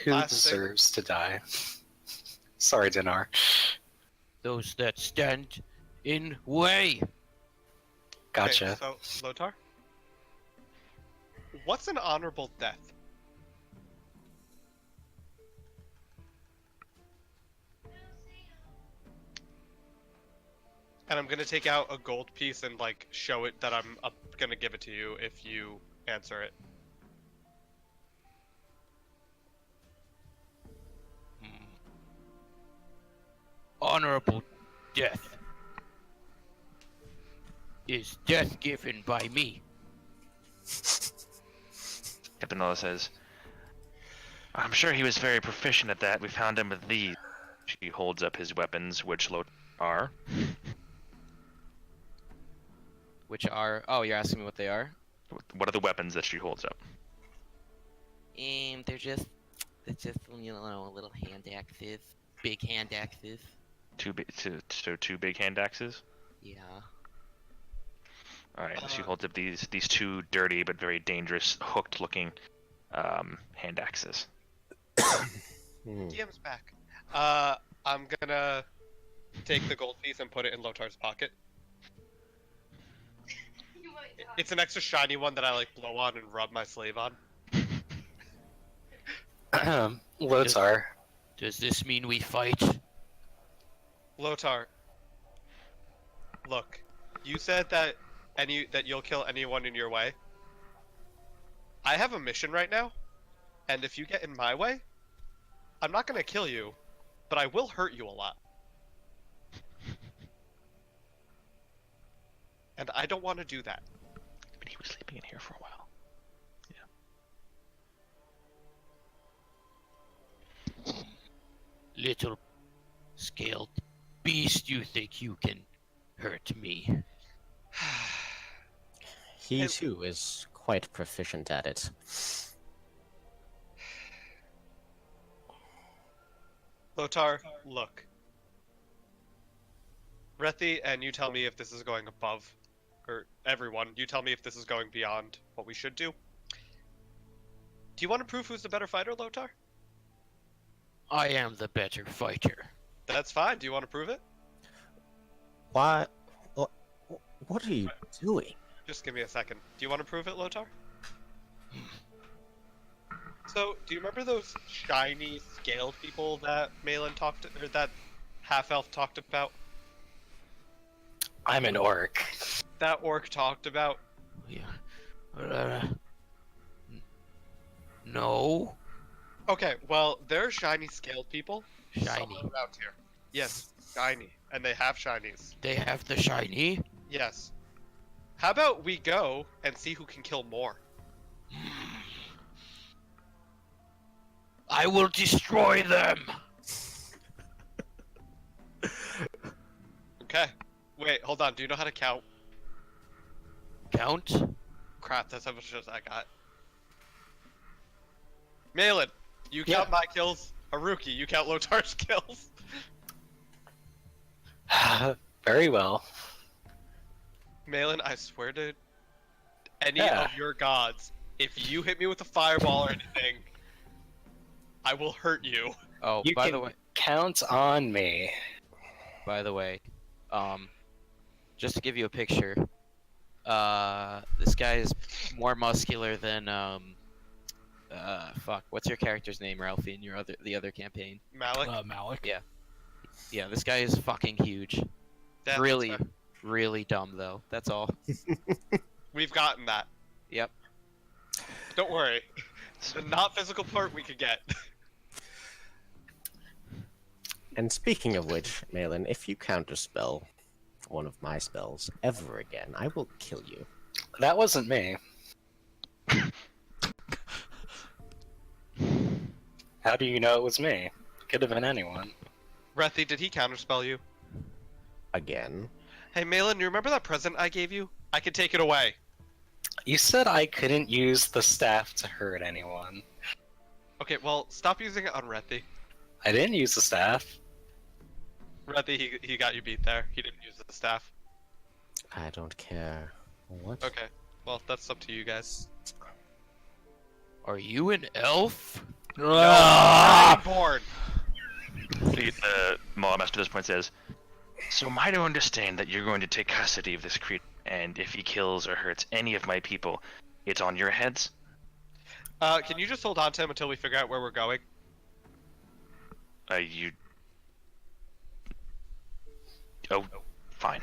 Who Last thing- deserves to die? Sorry, Dinar. Those that stand in way. Gotcha. Okay, so, Lotar? What's an honorable death? And I'm gonna take out a gold piece and, like, show it that I'm gonna give it to you if you answer it. Honorable death is death given by me. Captain Ella says, "I'm sure he was very proficient at that. We found him with these." She holds up his weapons, which are. Which are... Oh, you're asking me what they are? What are the weapons that she holds up? They're just you know, little hand axes, big hand axes. Two big hand axes. Yeah. All right. She holds up these two dirty but very dangerous hooked-looking hand axes. DM's back. I'm gonna take the gold piece and put it in Lotar's pocket. It's an extra shiny one that I like blow on and rub my sleeve on. Lotar. Does this mean we fight? Lotar, look, you said that you'll kill anyone in your way. I have a mission right now, and if you get in my way, I'm not gonna kill you, but I will hurt you a lot. And I don't want to do that. But he was sleeping in here for a while. Little scaled beast, you think you can hurt me? He too is quite proficient at it. Lotar, look. Rethi, and you tell me if this is going above, or everyone, you tell me if this is going beyond what we should do. Do you want to prove who's the better fighter, Lotar? I am the better fighter. That's fine. Do you want to prove it? Why? What are you doing? Just give me a second. Do you want to prove it, Lotar? So, do you remember those shiny, scaled people that Malin talked, or that half-elf talked about? I'm an orc. That orc talked about? Yeah. No. Okay, well, they're shiny, scaled people. Shiny. Somewhere around here. Yes, shiny. And they have shinies. They have the shiny. Yes. How about we go and see who can kill more? I will destroy them. Okay. Wait, hold on. Do you know how to count? Count? Crap, that's how much I got. Malin, you Yeah. count my kills. Haruki, you count Lotar's kills. Very well. Malin, I swear to any Yeah. of your gods, if you hit me with a fireball or anything, I will hurt you. Oh, You by can the way, count on me. just to give you a picture, this guy is more muscular than fuck. What's your character's name, Ralphie? In the other campaign? Malik, Malik. Yeah, this guy is fucking huge. that's Really, fair. really dumb though. That's all. We've gotten that. Yep. Don't worry. The not physical part we could get. And speaking of which, Malin, if you counterspell one of my spells ever again, I will kill you. That wasn't me. How do you know it was me? Could have been anyone. Rethi, did he counterspell you? Again. Hey, Malin, you remember that present I gave you? I can take it away. You said I couldn't use the staff to hurt anyone. Okay, well, stop using it on Rethi. I didn't use the staff. Rethi, he got you beat there. He didn't use the staff. I don't care. What? Okay, well, that's up to you guys. Are you an elf? Born. The Master at this point says, "So am I to understand that you're going to take custody of this creature, and if he kills or hurts any of my people, it's on your heads?" Can you just hold on to him until we figure out where we're going? You... Oh, fine.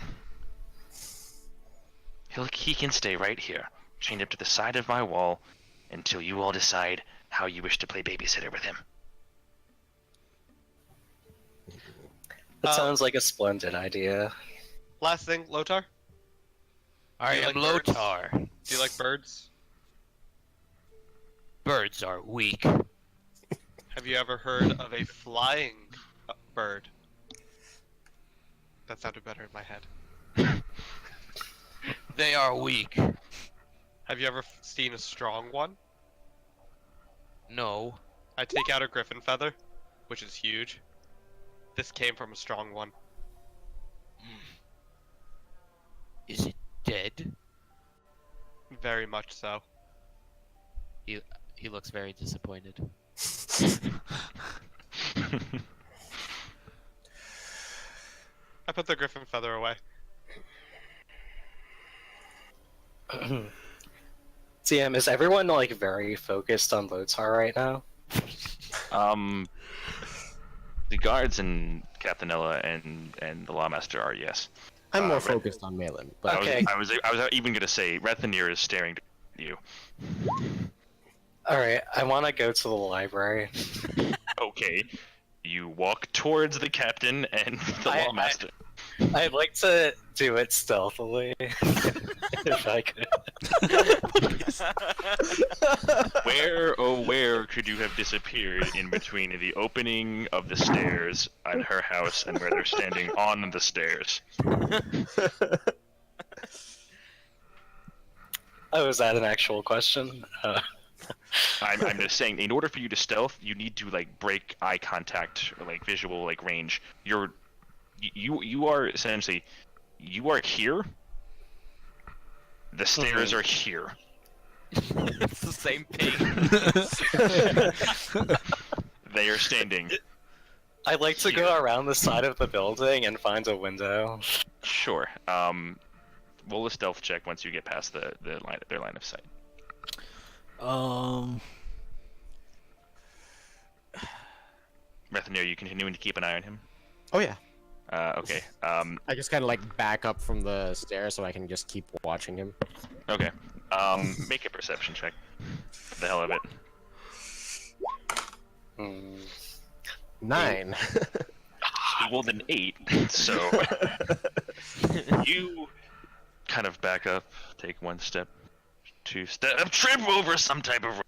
He can stay right here, chained up to the side of my wall, until you all decide how you wish to play babysitter with him. That sounds like a splendid idea. Last thing, Lotar, I you am like birds? Lotar. do you like birds? Birds are weak. Have you ever heard of a flying bird? That sounded better in my head. They are weak. Have you ever seen a strong one? No. I take out a griffin feather, which is huge. This came from a strong one. Is it dead? Very much so. He looks very disappointed. I put the griffin feather away. TM, is everyone like very focused on Lotar right now? The guards and Captainella and the Lawmaster are, yes. I'm more Red- focused on Malin, but Okay. I was even gonna say Rethanir is staring at you. Alright, I want to go to the library. Okay. You walk towards the captain and the Lawmaster. I'd like to do it stealthily, if I could. Where could you have disappeared in between the opening of the stairs at her house and where they're standing on the stairs? Oh, is that an actual question? I'm just saying, in order for you to stealth, you need to like break eye contact or like visual like range. You're you are essentially you are here. The stairs are here. It's the same thing. They are standing. I like to go around the side of the building and find a window. Sure. Roll a stealth check once you get past their line of sight. Rethanir, are you continuing to keep an eye on him? Oh yeah. Okay. I just kind of like back up from the stairs so I can just keep watching him. Okay. Make a perception check. For the hell of it. 9. He rolled an 8, so you kind of back up, take 1 step, 2 step, trip over some type of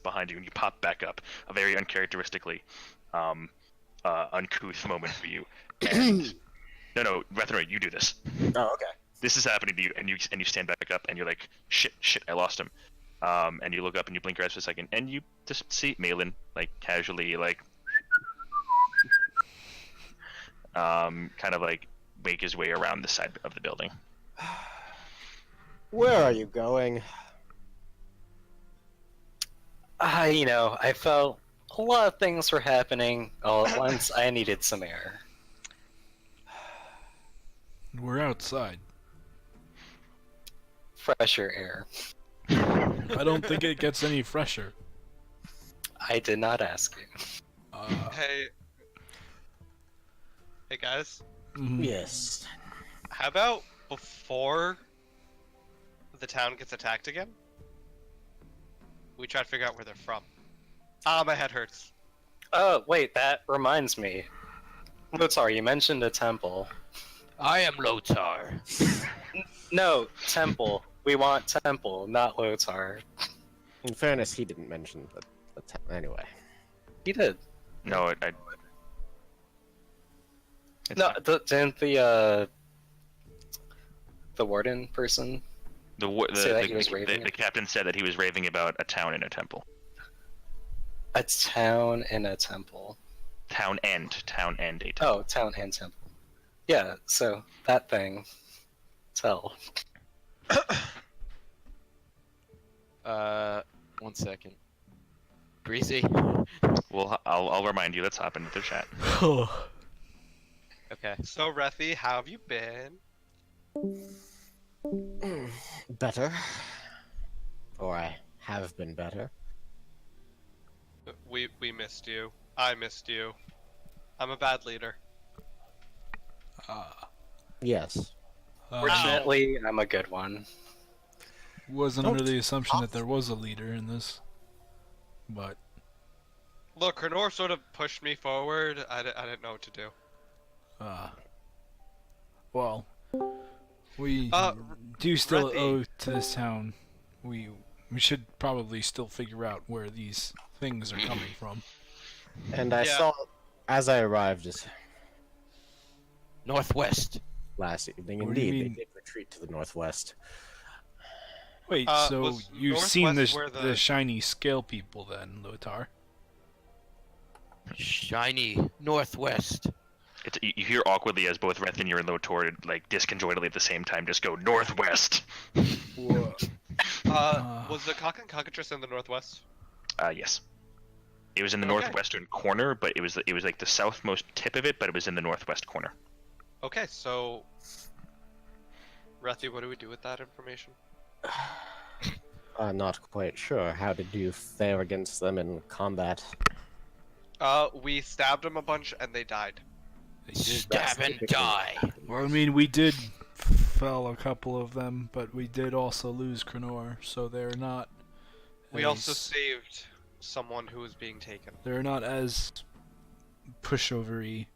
behind you, and you pop back up. A very uncharacteristically uncouth moment for you. And no, Rethanor, you do this. Oh, okay. This is happening to you, and you stand back up, and you're like, shit, I lost him. And you look up and you blink your eyes for a second, and you just see Malin like casually like kind of like make his way around the side of the building. Where are you going? I felt a lot of things were happening all at once. I needed some air. We're outside. Fresher air. I don't think it gets any fresher. I did not ask you. Hey guys, Yes. how about before the town gets attacked again, we try to figure out where they're from. Ah, my head hurts. Oh, wait, that reminds me. Lotar, you mentioned a temple. I am Lotar. No, temple. We want temple, not Lotar. In fairness, he didn't mention anyway. He did. No, No, didn't the warden person? Say that he was raving? the captain said that he was raving about a town and a temple. A town and a temple. Town and a temple. Oh, town and temple. Yeah, so that thing. Tell. 1 second. Breezy. Well, I'll remind you. Let's hop into the chat. Okay. So, Rethi, how have you been? Better. Or I have been better. We missed you. I missed you. I'm a bad leader. Yes. Fortunately, I'm a good one. Was under the assumption that there was a leader in this, but Look, Kranoor sort of pushed me forward. I didn't know what to do. well, we do still owe to this town. We should probably still figure out where these things are coming from. And I Yeah. saw, as I arrived Northwest. last evening, What do you indeed, mean? they did retreat to the northwest. Wait, so was you've seen Northwest where the shiny scale people then, Lotar? Shiny Northwest. You hear awkwardly as both Rethanir and Lotor, like disconjointedly at the same time, just go northwest. Whoa. Was the cock and cockatrice in the northwest? Yes. It was in the Okay. northwestern corner, but it was like the southmost tip of it, but it was in the northwest corner. Okay, so Rethi, what do we do with that information? Not quite sure. How did you fare against them in combat? We stabbed them a bunch and they died. They did. Stab and die. Well, I mean, we did fell a couple of them, but we did also lose Kranoor, so they're not. We also saved someone who was being taken. They're not as pushovery.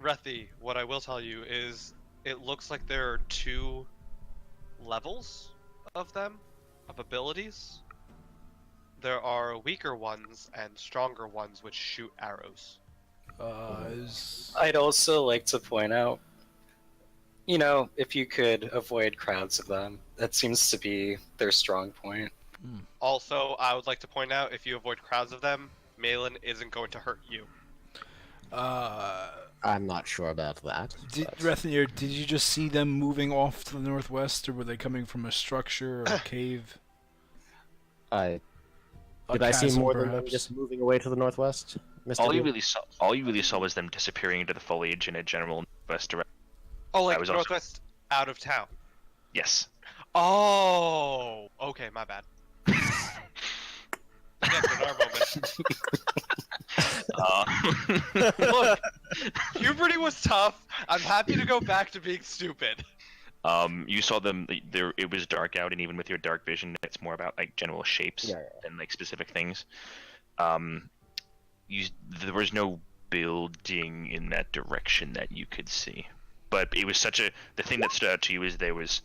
Rethi, what I will tell you is it looks like there are 2 levels of them, of abilities. There are weaker ones and stronger ones which shoot arrows. I'd also like to point out, if you could avoid crowds of them, that seems to be their strong point. Also, I would like to point out if you avoid crowds of them, Malin isn't going to hurt you. I'm not sure about that. but- Rethnir, did you just see them moving off to the northwest, or were they coming from a structure or a cave? I A Did I see chasm, more than them perhaps? just moving away to the northwest? Mr. All you Dew? really saw was them disappearing into the foliage in a general west direction. Oh, like I was also- northwest out of town. Yes. Oh, okay, my bad. Again, Kranoor moment. Look, puberty was tough. I'm happy to go back to being stupid. You saw them. There, it was dark out, and even with your dark vision, it's more about like general shapes Yeah. than like specific things. There was no building in that direction that you could see, but it was the thing that stood out to you is there was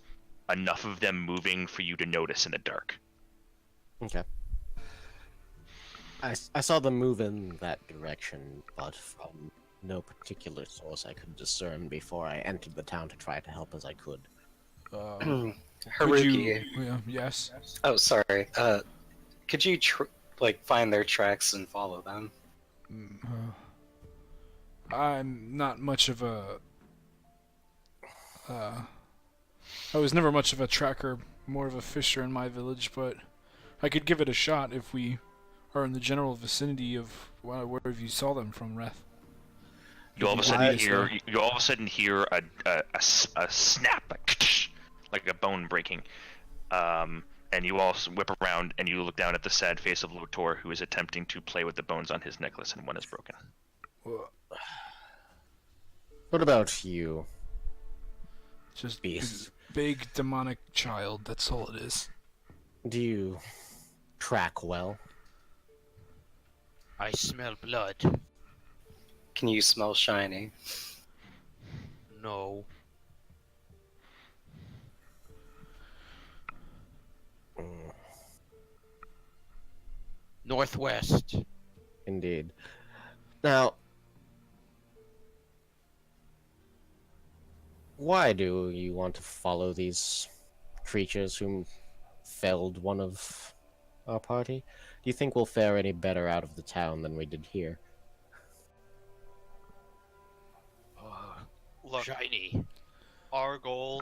enough of them moving for you to notice in the dark. Okay. I saw them move in that direction, but from no particular source I could discern before I entered the town to try to help as I could. Could Haruki. you? Yeah, yes. Oh, sorry. Could you find their tracks and follow them? I'm not much of a. I was never much of a tracker, more of a fisher in my village, but I could give it a shot if we are in the general vicinity of wherever you saw them from, Reth. You all of a I- sudden hear. You all of a sudden hear a snap, like a bone breaking. And you all whip around and you look down at the sad face of Lotor, who is attempting to play with the bones on his necklace, and one is broken. What about you? Just Beast. big demonic child. That's all it is. Do you track well? I smell blood. Can you smell shiny? No. Northwest. Indeed. Now, why do you want to follow these creatures whom felled one of our party? Do you think we'll fare any better out of the town than we did here? Look, Shiny. our goal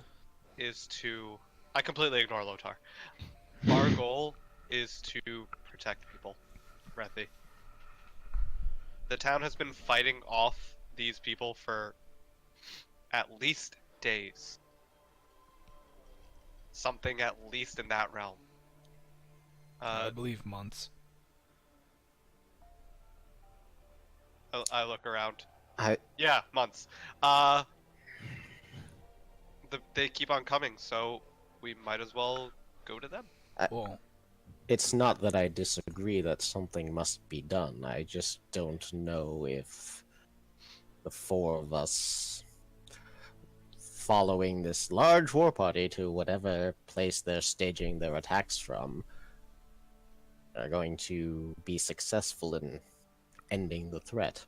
is to. I completely ignore Lotar. Our goal is to protect people, Rethi. The town has been fighting off these people for at least days. Something at least in that realm. I believe months. I look around. I Yeah, months. They keep on coming, so we might as well go to them. Well, It's not that I disagree that something must be done. I just don't know if the four of us following this large war party to whatever place they're staging their attacks from are going to be successful in ending the threat.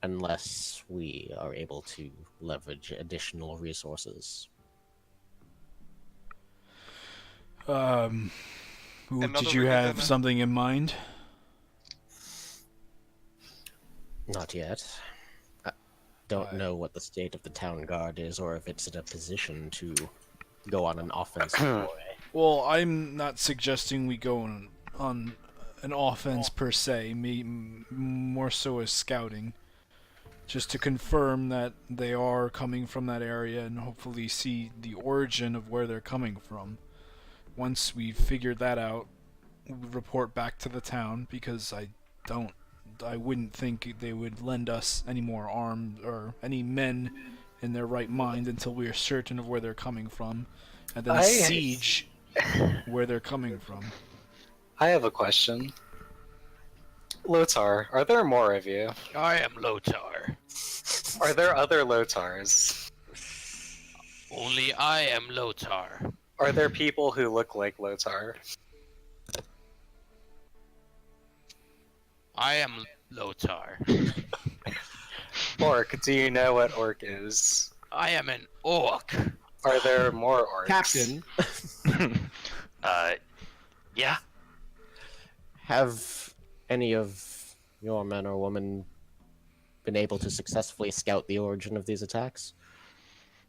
Unless we are able to leverage additional resources. Did Another you have reason- something in mind? Not yet. I don't know what the state of the town guard is, or if it's in a position to go on an offensive foray. Well, I'm not suggesting we go on an offense per se, more so as scouting. Just to confirm that they are coming from that area and hopefully see the origin of where they're coming from. Once we've figured that out, we report back to the town, because I wouldn't think they would lend us any more arms or any men in their right mind until we are certain of where they're coming from, and then siege where they're coming from. I have a question. Lotar, are there more of you? I am Lotar. Are there other Lotars? Only I am Lotar. Are there people who look like Lotar? I am Lotar. Orc, do you know what orc is? I am an orc. Are there more orcs? Captain, Yeah. have any of your men or women been able to successfully scout the origin of these attacks?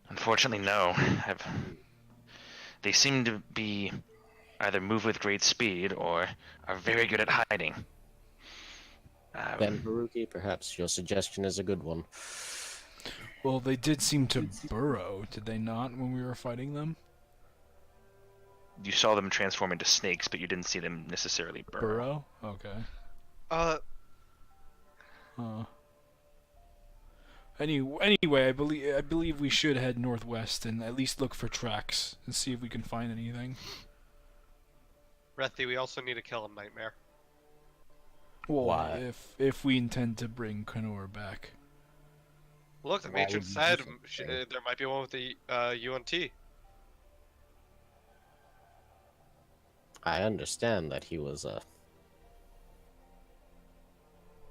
Unfortunately, no. They seem to be either move with great speed or are very good at hiding. Then, Haruki, perhaps your suggestion is a good one. Well, they did seem to burrow, did they not, when we were fighting them? You saw them transform into snakes, but you didn't see them necessarily burrow. Burrow? Okay. Anyway, I believe we should head northwest and at least look for tracks and see if we can find anything. Rethi, we also need to kill a nightmare. Well, Why? if we intend to bring Kranoor back. Look, the Why matron would you said do such a thing? there might be one with the UNT. I understand that he was a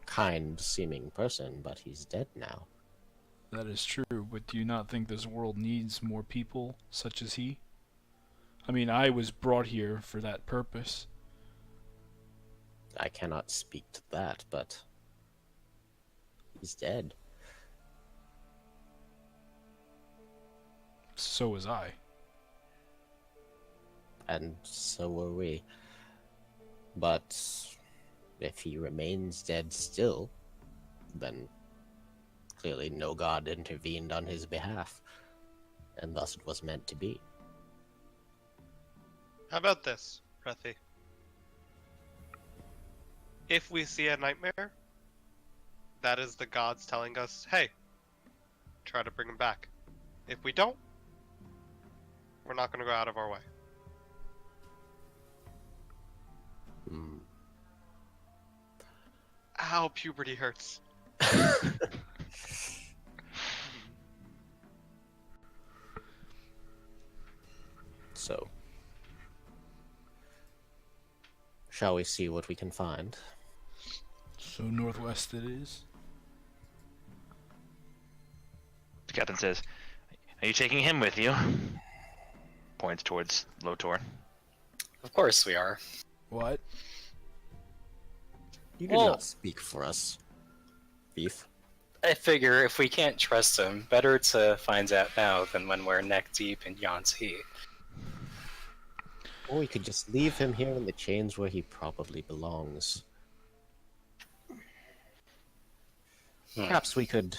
kind-seeming person, but he's dead now. That is true, but do you not think this world needs more people such as he? I mean, I was brought here for that purpose. I cannot speak to that, but he's dead. So was I. And so were we. But if he remains dead still, then clearly no god intervened on his behalf, and thus it was meant to be. How about this, Rethi? If we see a nightmare, that is the gods telling us, hey, try to bring him back. If we don't, we're not going to go out of our way. Hmm. Ow, puberty hurts. So, shall we see what we can find? So northwest it is. The captain says, "Are you taking him with you?" Points towards Lotor. Of course we are. What? You do Well- not speak for us, thief. I figure if we can't trust him, better to find out now than when we're neck deep in Yanzi. Or we could just leave him here in the chains where he probably belongs. Perhaps we could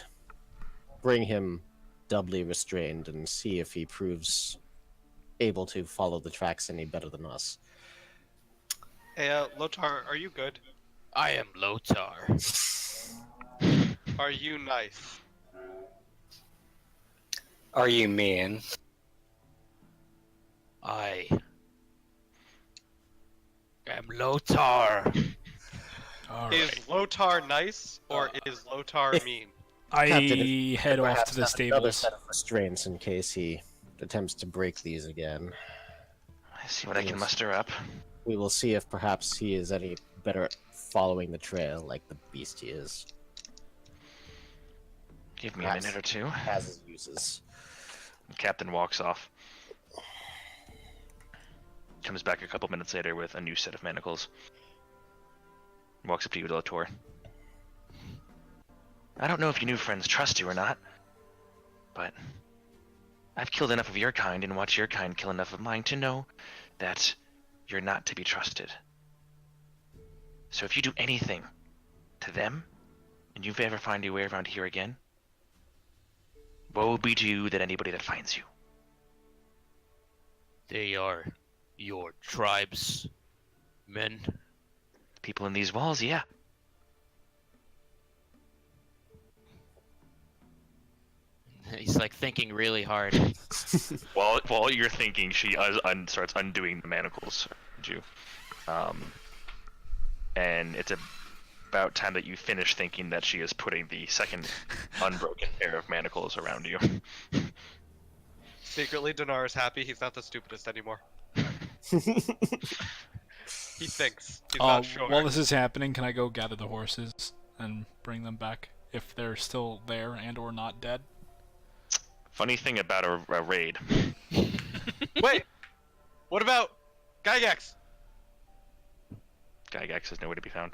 bring him doubly restrained and see if he proves able to follow the tracks any better than us. Hey, Lotar, are you good? I am Lotar. Are you nice? Are you mean? I am Lotar. All Is right. Lotar nice, or is Lotar mean? I Captain, head off Perhaps to the have another stables. set of restraints in case he attempts to break these again. I see what I can Yes. muster up. We will see if perhaps he is any better at following the trail like the beast he is. Give me Perhaps. a minute or two. Has his uses. The captain walks off. Comes back a couple minutes later with a new set of manacles. Walks up to you, Lotor. I don't know if your new friends trust you or not, but I've killed enough of your kind and watched your kind kill enough of mine to know that you're not to be trusted. So if you do anything to them, and you ever find your way around here again, woe be to you that anybody that finds you. They are your tribe's men. People in these walls, yeah. He's like thinking really hard. While you're thinking, she starts undoing the manacles around you. And it's about time that you finish thinking that she is putting the second unbroken pair of manacles around you. Secretly, Dinar is happy he's not the stupidest anymore. He thinks. He's not sure. While this is happening, can I go gather the horses and bring them back if they're still there and or not dead? Funny thing about a raid. Wait! What about Gygax? Gygax is nowhere to be found.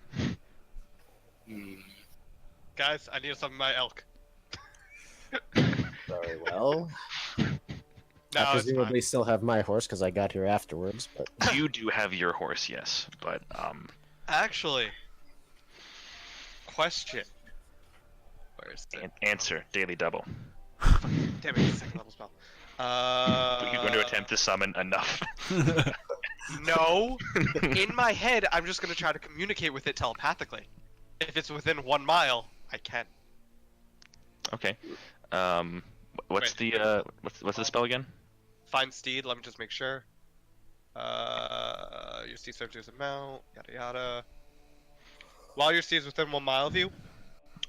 Guys, I need some of my elk. Very well. No, I it's presumably fine. still have my horse because I got here afterwards, but You do have your horse, yes, but Actually, question. Where's it? answer daily double. Damn it, it's a second level spell. You're going to attempt to summon enough. No. In my head, I'm just gonna try to communicate with it telepathically. If it's within 1 mile, I can. Okay. What's Wait. what's the spell again? Find steed. Let me just make sure. Your steed serves you as a mount. Yada yada. While your steed is within 1 mile of you,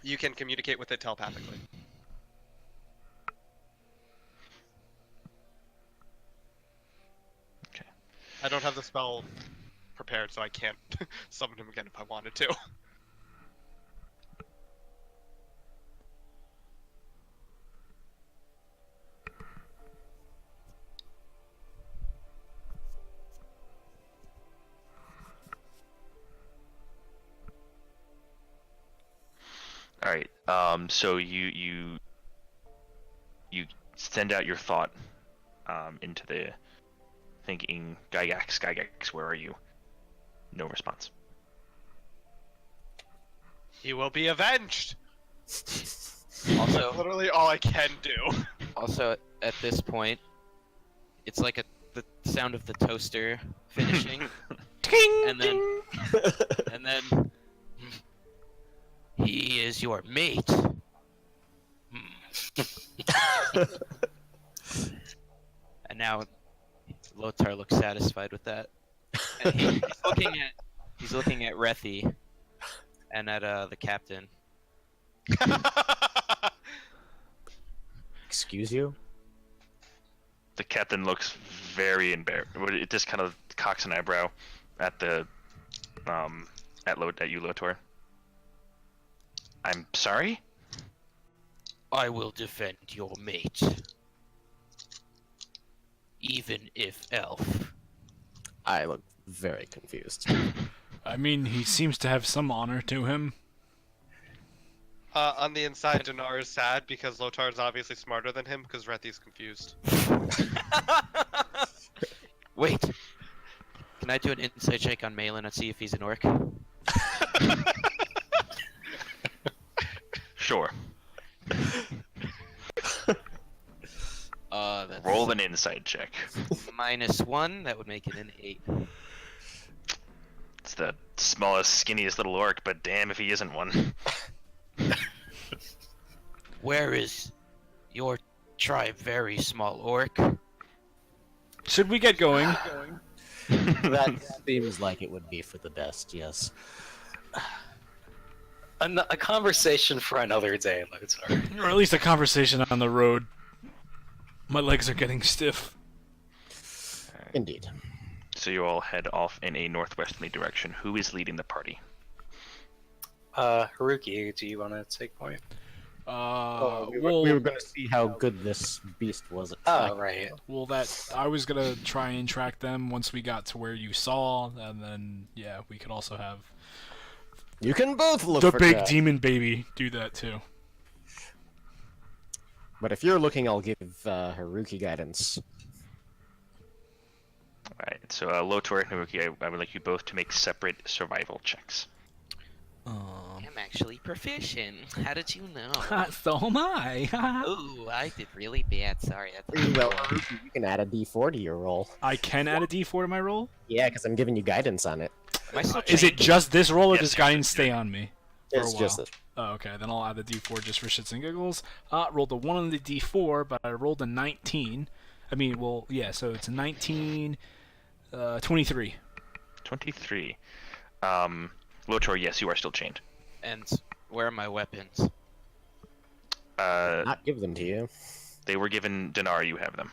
you can communicate with it telepathically. Okay. I don't have the spell prepared, so I can't summon him again if I wanted to. All right. So you send out your thought into the thinking, Gygax, where are you? No response. He will be avenged. Also, Literally all I can do. also at this point, it's like the sound of the toaster finishing, and then he is your mate. And now Lothar looks satisfied with that. And he's looking at Rethi and at the captain. excuse you? The captain looks very embarrassed. It just kind of cocks an eyebrow at the at you, Lotor. I'm sorry? I will defend your mate. Even if elf. I look very confused. I mean, he seems to have some honor to him. On the inside, Dinar is sad because Lotar is obviously smarter than him because Rethi's confused. Wait. Can I do an insight check on Malin and see if he's an orc? Sure. That's Roll an insight check. -1. That would make it an 8. It's the smallest, skinniest little orc, but damn if he isn't one. Where is your tribe? Very small orc. Should we get going? That seems like it would be for the best, yes. A conversation for another day, Lothar. Or at least a conversation on the road. My legs are getting stiff. Indeed. So you all head off in a northwesterly direction. Who is leading the party? Haruki, do you want to take point? we Well, were going to see how good this beast was at Oh, tracking. right. well, that I was gonna try and track them once we got to where you saw, and then yeah, we could also have You can both look the for big tracks. demon baby do that too. But if you're looking, I'll give Haruki guidance. Alright, so Lotor and Haruki, I would like you both to make separate survival checks. I'm actually proficient. How did you know? So am I. Ooh, I did really bad. Sorry. Well, Haruki, you can add a d4 to your roll. I can add a d4 to my roll. Yeah, because I'm giving you guidance on it. Am I still Is it chained? just this roll, or Yes, does yes, guidance yes. stay on me? For a It's while. just this. Oh, okay, then I'll add a d4 just for shits and giggles. Rolled a 1 on the d4, but I rolled a 19. I mean, well, yeah, so it's a 19, 23. 23. Lotor, yes, you are still chained. And where are my weapons? Not give them to you. They were given Dinar, you have them.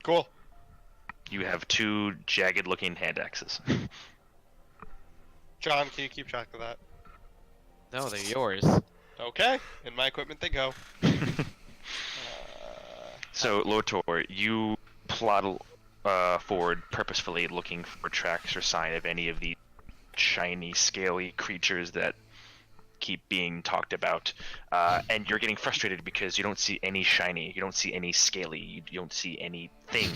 Cool. You have 2 jagged-looking hand axes. John, can you keep track of that? No, they're yours. Okay. In my equipment they go. So, Lotor, you plod forward purposefully looking for tracks or sign of any of the shiny, scaly creatures that keep being talked about, and you're getting frustrated because you don't see any shiny, you don't see any scaly, you don't see anything,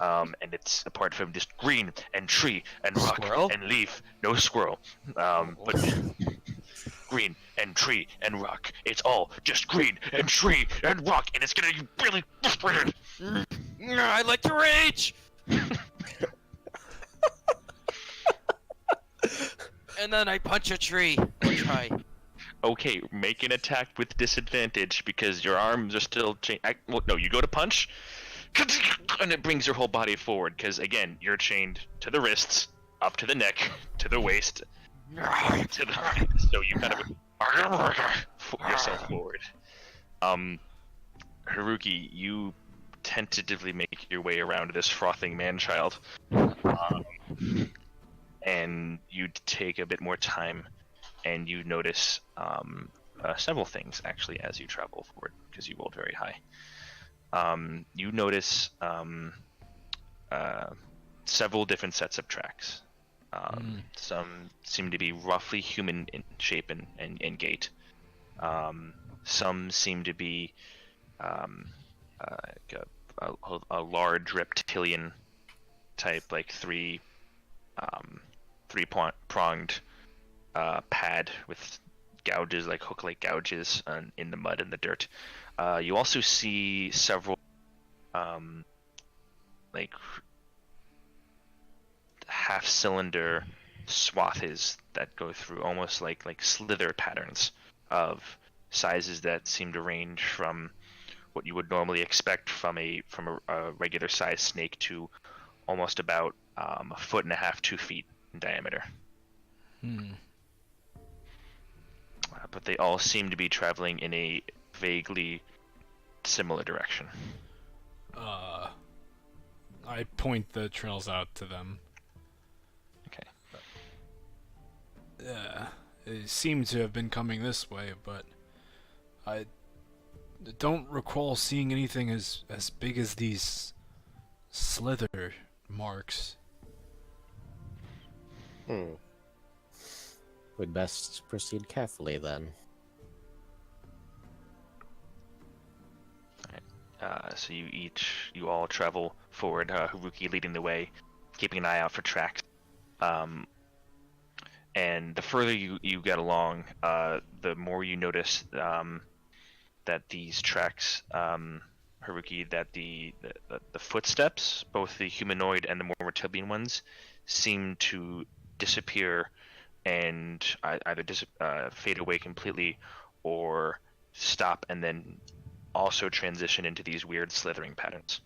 and it's apart from just green and tree and rock Squirrel? and leaf, no squirrel, but green and tree and rock. It's all just green and tree and rock, and it's getting really frustrated. I'd like to rage! And then I punch a tree. Or try. Okay, make an attack with disadvantage because your arms are still chained. Well, no, you go to punch, and it brings your whole body forward because again, you're chained to the wrists, up to the neck, to the waist, to the. So you kind of yourself forward. Haruki, you tentatively make your way around this frothing man-child, and you take a bit more time, and you notice several things actually as you travel forward because you rolled very high. You notice several different sets of tracks. Some seem to be roughly human in shape and gait. Some seem to be a large reptilian type, like three-pronged pad with gouges, like hook-like gouges in the mud and the dirt. You also see several like half-cylinder swathes that go through almost like slither patterns of sizes that seem to range from what you would normally expect from a regular sized snake to almost about a foot and a half, 2 feet in diameter. But they all seem to be traveling in a vaguely similar direction. I point the trails out to them. Okay. They seem to have been coming this way, but I don't recall seeing anything as big as these slither marks. We'd best proceed carefully then. So you all travel forward, Haruki leading the way, keeping an eye out for tracks. And the further you get along, the more you notice that these tracks, Haruki, that the footsteps, both the humanoid and the more reptilian ones, seem to disappear and either fade away completely or stop and then also transition into these weird slithering patterns.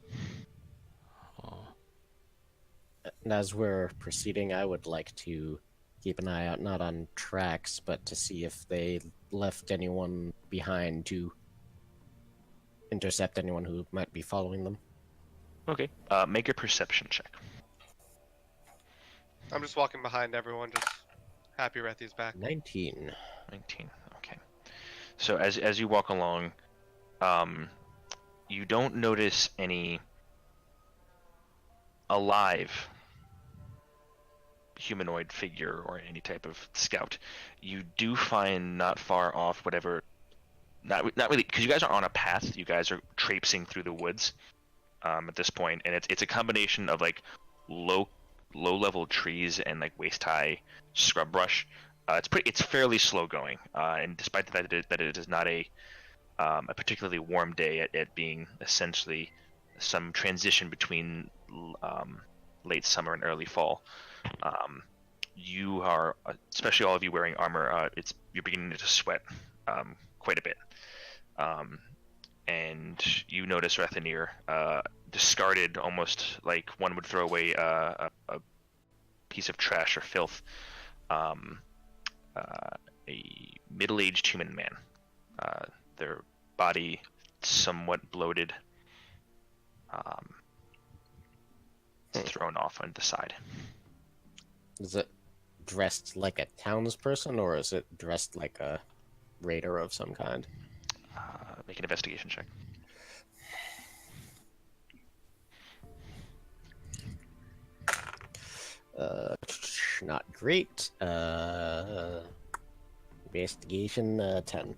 And as we're proceeding, I would like to keep an eye out not on tracks, but to see if they left anyone behind to intercept anyone who might be following them. Okay. Make a perception check. I'm just walking behind everyone, just happy Rethy's back. 19. 19. Okay. So as you walk along, you don't notice any alive humanoid figure or any type of scout. You do find not far off whatever, not really, because you guys are on a path. You guys are traipsing through the woods at this point, and it's a combination of like low level trees and like waist high scrub brush. It's fairly slow going, and despite that it is not a particularly warm day, at being essentially some transition between late summer and early fall. You are, especially all of you wearing armor, you're beginning to sweat quite a bit. And you notice Rethanir discarded, almost like one would throw away a piece of trash or filth, a middle-aged human man. Their body somewhat bloated, thrown off on the side. Is it dressed like a townsperson, or is it dressed like a raider of some kind? Make an investigation check. Not great. Investigation 10.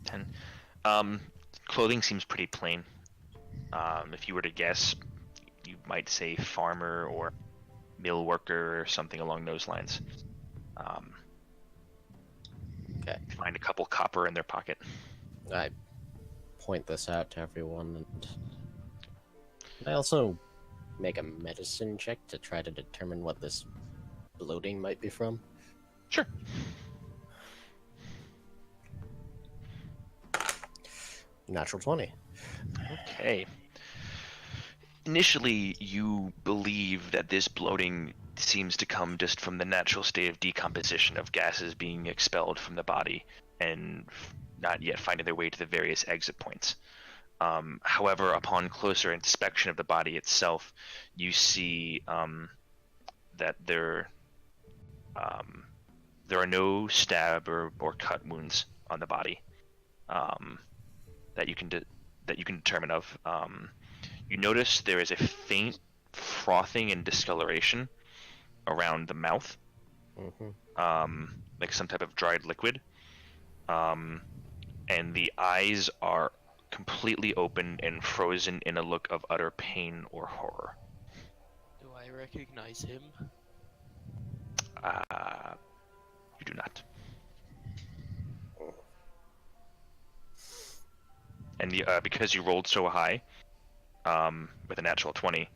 10. Clothing seems pretty plain. If you were to guess, you might say farmer or mill worker or something along those lines. Okay. Find a couple copper in their pocket. I point this out to everyone, and I also make a medicine check to try to determine what this bloating might be from. Sure. Natural 20. Okay. Initially, you believe that this bloating seems to come just from the natural state of decomposition of gases being expelled from the body and not yet finding their way to the various exit points. However, upon closer inspection of the body itself, you see that there are no stab or cut wounds on the body that you can determine of. You notice there is a faint frothing and discoloration around the mouth, like some type of dried liquid, and the eyes are completely open and frozen in a look of utter pain or horror. Do I recognize him? You do not. And because you rolled so high, with a natural 20,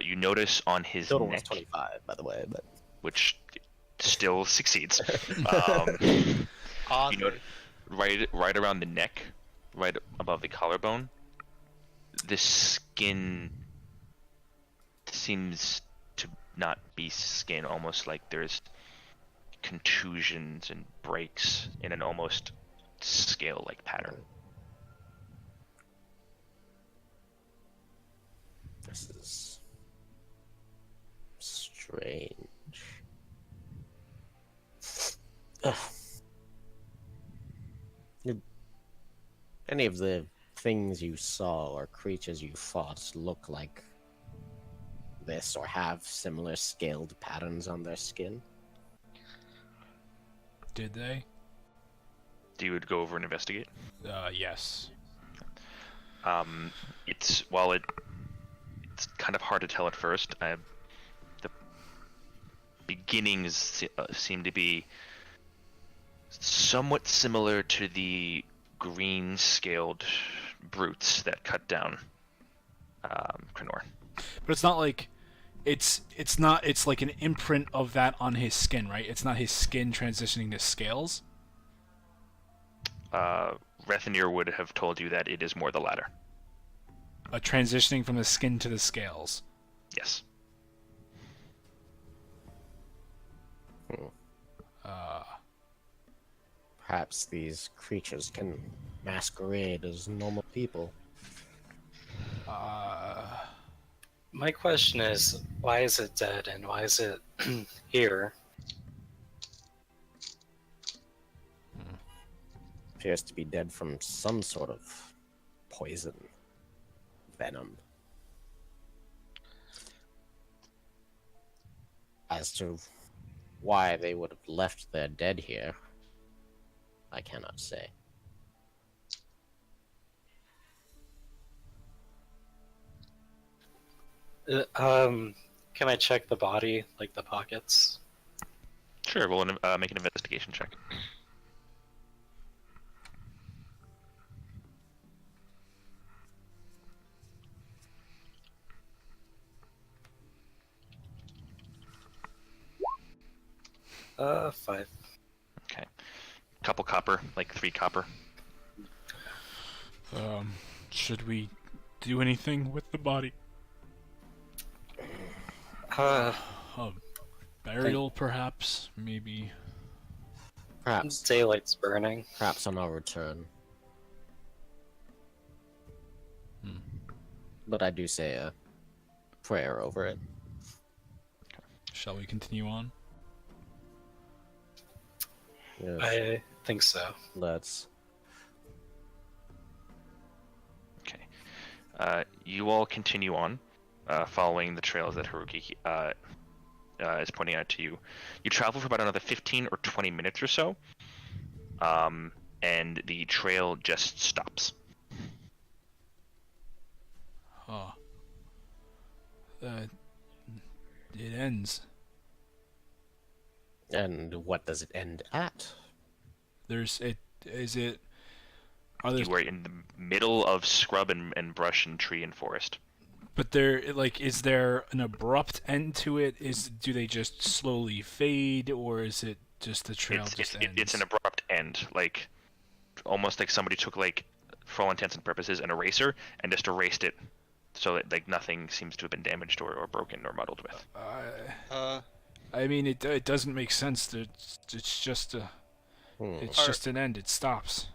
you notice on his Total neck, was 25, by the way, but which still succeeds. You know, right around the neck, right above the collarbone, the skin seems to not be skin, almost like there's contusions and breaks in an almost scale-like pattern. this is strange. Ugh. Did any of the things you saw or creatures you fought look like this or have similar scaled patterns on their skin? Did they? Do you would go over and investigate? Yes. It's kind of hard to tell at first. The beginnings seem to be somewhat similar to the green scaled brutes that cut down Kranoor. But it's not like it's like an imprint of that on his skin, right? It's not his skin transitioning to scales. Rethanir would have told you that it is more the latter. Transitioning from the skin to the scales. Yes. Perhaps these creatures can masquerade as normal people. My question is, why is it dead and why is it here? Appears to be dead from some sort of poison. Venom. As to why they would have left their dead here, I cannot say. Can I check the body, like the pockets? Sure, we'll make an investigation check. Five. Okay. Couple copper, like 3 copper. Should we do anything with the body? Burial, perhaps? Maybe. Perhaps. Daylight's burning. Perhaps on our return. But I do say a prayer over it. Shall we continue on? Yes, I think so. let's. Okay. You all continue on, following the trails that Haruki is pointing out to you. You travel for about another 15 or 20 minutes or so, and the trail just stops. Huh. It ends. And what does it end at? There's it. Is it? Are there? You were in the middle of scrub and brush and tree and forest. But is there an abrupt end to it? Do they just slowly fade, or is it just the trail ends? It's an abrupt end, like almost like somebody took, like, for all intents and purposes, an eraser and just erased it, so that, like, nothing seems to have been damaged or broken or muddled with. I mean, it doesn't make sense. That it's just just an end. It stops.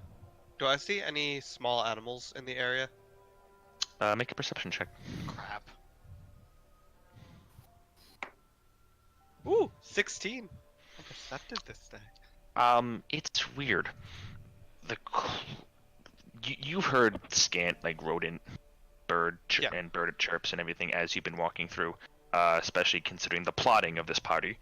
Do I see any small animals in the area? Make a perception check. Crap. Ooh, 16. I'm perceptive this day. It's weird. You've heard scant, like, rodent, bird and bird chirps and everything as you've been walking through, especially considering the plotting of this party,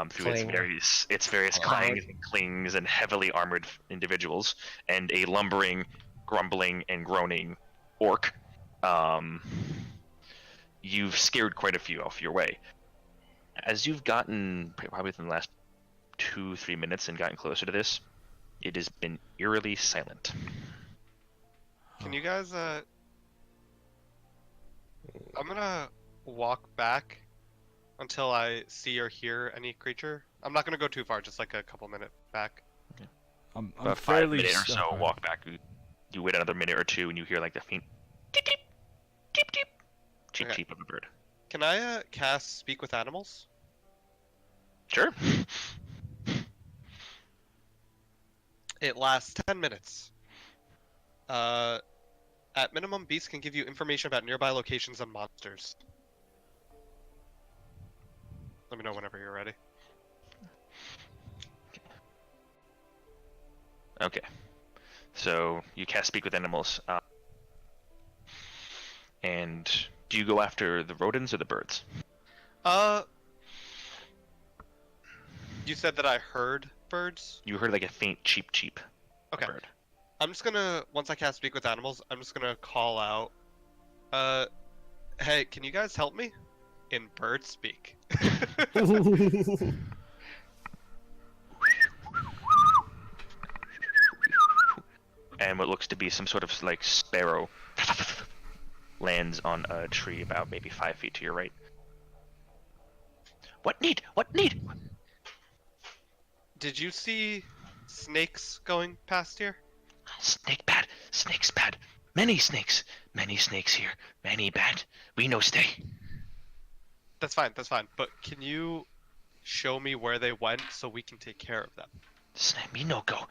through its various clangs and clings and heavily armored individuals and a lumbering, grumbling, and groaning orc. You've scared quite a few off your way. As you've gotten, probably within the last 2-3 minutes and gotten closer to this, it has been eerily silent. Can you guys, I'm gonna walk back until I see or hear any creature. I'm not gonna go too far, just like a couple minute back. I'm About fairly 5 minutes or so, okay. walk back. You wait another minute or two, and you hear, like, the faint cheep cheep cheep cheep cheep Okay. cheep of a bird. Can I cast Speak with Animals? Sure. It lasts 10 minutes. At minimum, beasts can give you information about nearby locations and monsters. Let me know whenever you're ready. Okay. So you cast Speak with Animals. And do you go after the rodents or the birds? You said that I heard birds? You heard, like, a faint cheep cheep. Okay. Bird. I'm just gonna, once I cast Speak with Animals, I'm just gonna call out, hey, can you guys help me? In bird speak. And what looks to be some sort of, like, sparrow lands on a tree about maybe 5 feet to your right. What need? What need? Did you see snakes going past here? Snake bad. Snakes bad. Many snakes. Many snakes here. Many bad. We no stay. That's fine, but can you show me where they went so we can take care of them? Me no go.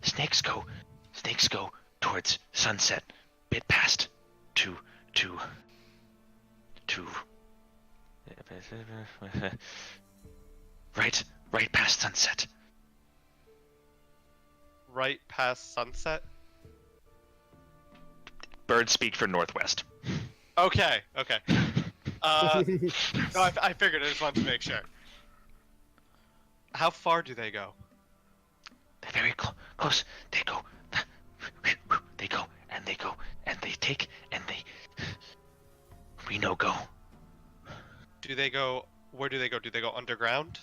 Snakes go. Snakes go towards sunset. Bit past. To. Right past sunset. Right past sunset? Birds speak for northwest. Okay. No, I figured. I just wanted to make sure. How far do they go? They're very close. They go. They go and they go and they take and they. We no go. Do they go? Where do they go? Do they go underground?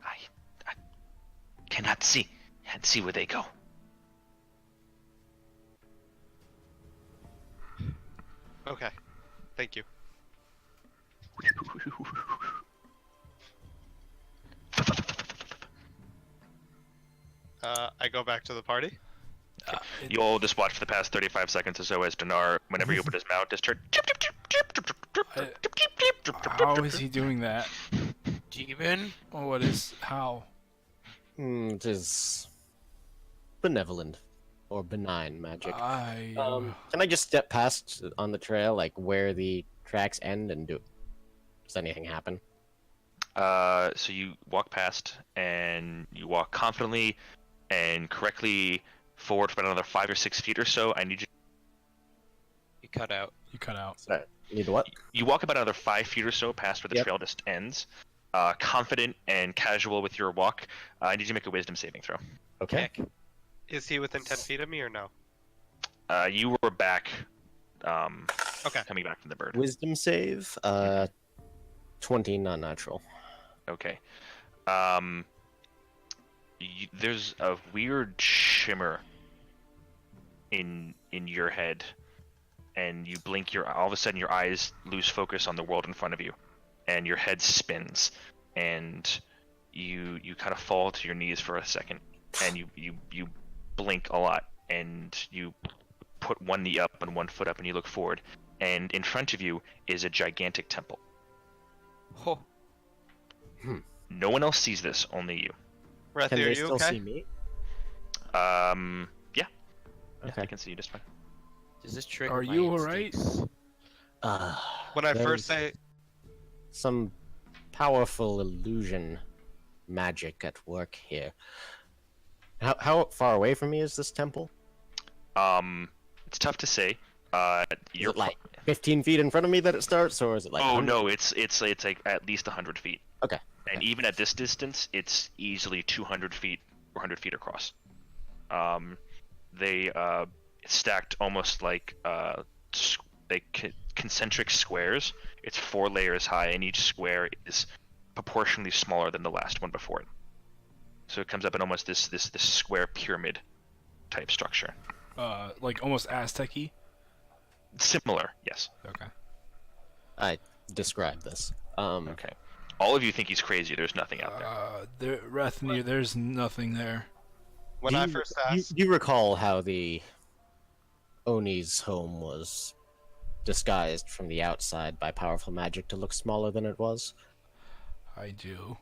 I cannot see. Can't see where they go. Okay. Thank you. I go back to the party. You all just watch for the past 35 seconds or so as Dinar, whenever he opened his mouth, just heard. How is he doing that? Demon? Oh, how? It is benevolent or benign magic. Can I just step past on the trail, like where the tracks end, and does anything happen? So you walk past, and you walk confidently and correctly forward for another 5 or 6 feet or so. I need you. You cut out. You cut out. Sorry, need what? You walk about another 5 feet or so past where the Yep. trail just ends. confident and casual with your walk. I need you to make a wisdom saving throw. Okay. Heck. Is he within 10 feet of me or no? You were back, Okay. coming back from the bird. Wisdom save. 20 non-natural. Okay. There's a weird shimmer in your head, and you blink all of a sudden your eyes lose focus on the world in front of you, and your head spins, and you kind of fall to your knees for a second, and you blink a lot, and you put one knee up and one foot up, and you look forward, and in front of you is a gigantic temple. Oh, No one else sees this, only you. Rethy, Can are they you still okay? see me? Yeah. Okay. I can see you just fine. does this trigger Are my you alright? instincts? When I There's first say some powerful illusion magic at work here. How far away from me is this temple? It's tough to say. Is You're it like 15 feet in front of me that it starts, or is it like? oh 100? no, it's like at least 100 feet. Okay. And even at this distance, it's easily 200 feet, 400 feet across. They stacked almost like concentric squares. It's 4 layers high, and each square is proportionally smaller than the last one before it. So it comes up in almost this square pyramid type structure. Like almost Aztec-y. Similar, yes. Okay. I describe this. Okay. All of you think he's crazy. There's nothing out there. Rathnir, there's nothing there. when I first asked, Do you recall how the Oni's home was disguised from the outside by powerful magic to look smaller than it was? I do.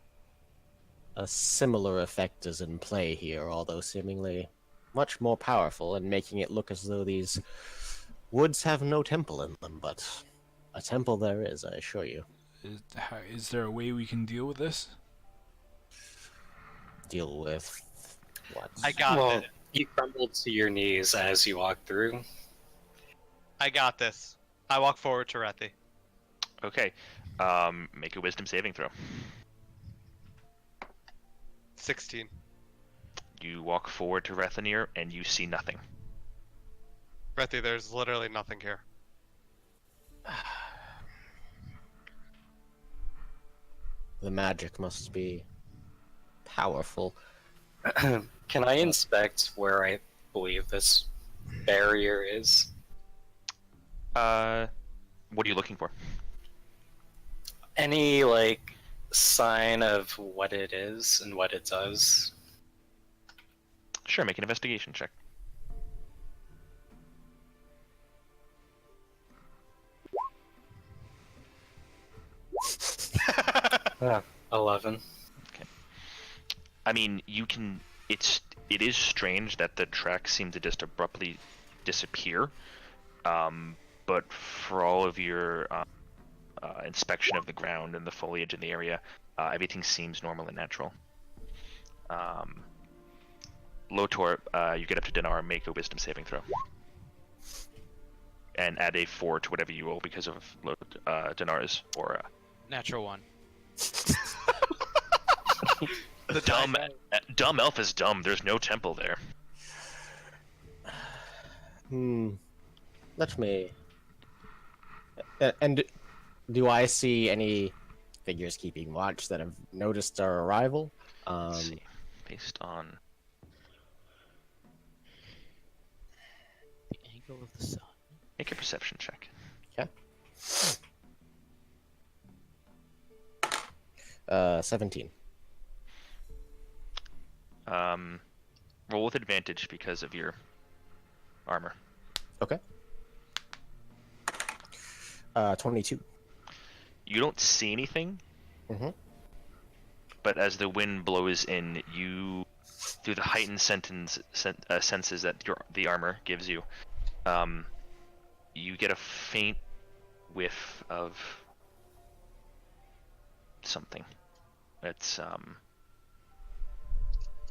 A similar effect is in play here, although seemingly much more powerful, and making it look as though these woods have no temple in them, but a temple there is, I assure you. Is there a way we can deal with this? Deal with what? I got Well, this. you crumbled to your knees as you walked through. I got this. I walk forward to Rethy. Okay. Make a wisdom saving throw. 16. You walk forward to Rethanir, and you see nothing. Rethy, there's literally nothing here. The magic must be powerful. Can I inspect where I believe this barrier is? What are you looking for? Any, like, sign of what it is and what it does? Sure, make an investigation check. 11. I mean, you can. It is strange that the tracks seem to just abruptly disappear. But for all of your inspection of the ground and the foliage in the area, everything seems normal and natural. Lotor, you get up to Dinar, make a wisdom saving throw. And add a 4 to whatever you roll because of Dinar's aura. Natural 1. The Dumb elf is dumb. There's no temple there. Let me... And do I see any figures keeping watch that have noticed our arrival? Let's see. Based on... The angle of the sun. Make a perception check. Yeah. 17. Roll with advantage because of your armor. Okay. 22. You don't see anything, but as the wind blows in, you, through the heightened senses that the armor gives you, you get a faint whiff of something. It's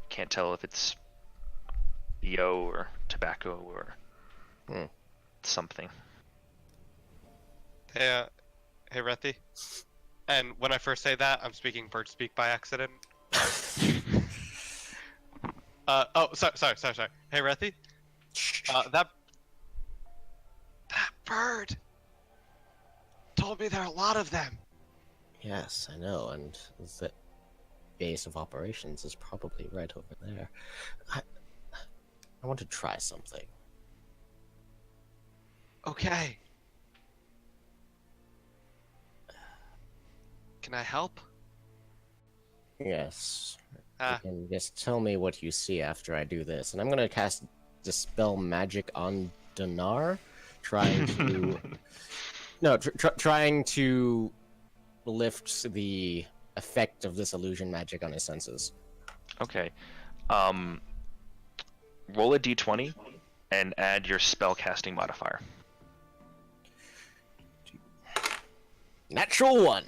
can't tell if it's EO or tobacco or something. Hey, Rethy. And when I first say that, I'm speaking bird speak by accident. Oh, sorry. Hey, Rethi. That bird told me there are a lot of them. Yes, I know, and the base of operations is probably right over there. I want to try something. Okay. Can I help? Yes. Ah. You can just tell me what you see after I do this, and I'm gonna cast Dispel Magic on Dndnar, trying to trying to lift the effect of this illusion magic on his senses. Okay. Roll a d20 and add your spellcasting modifier. Natural 1.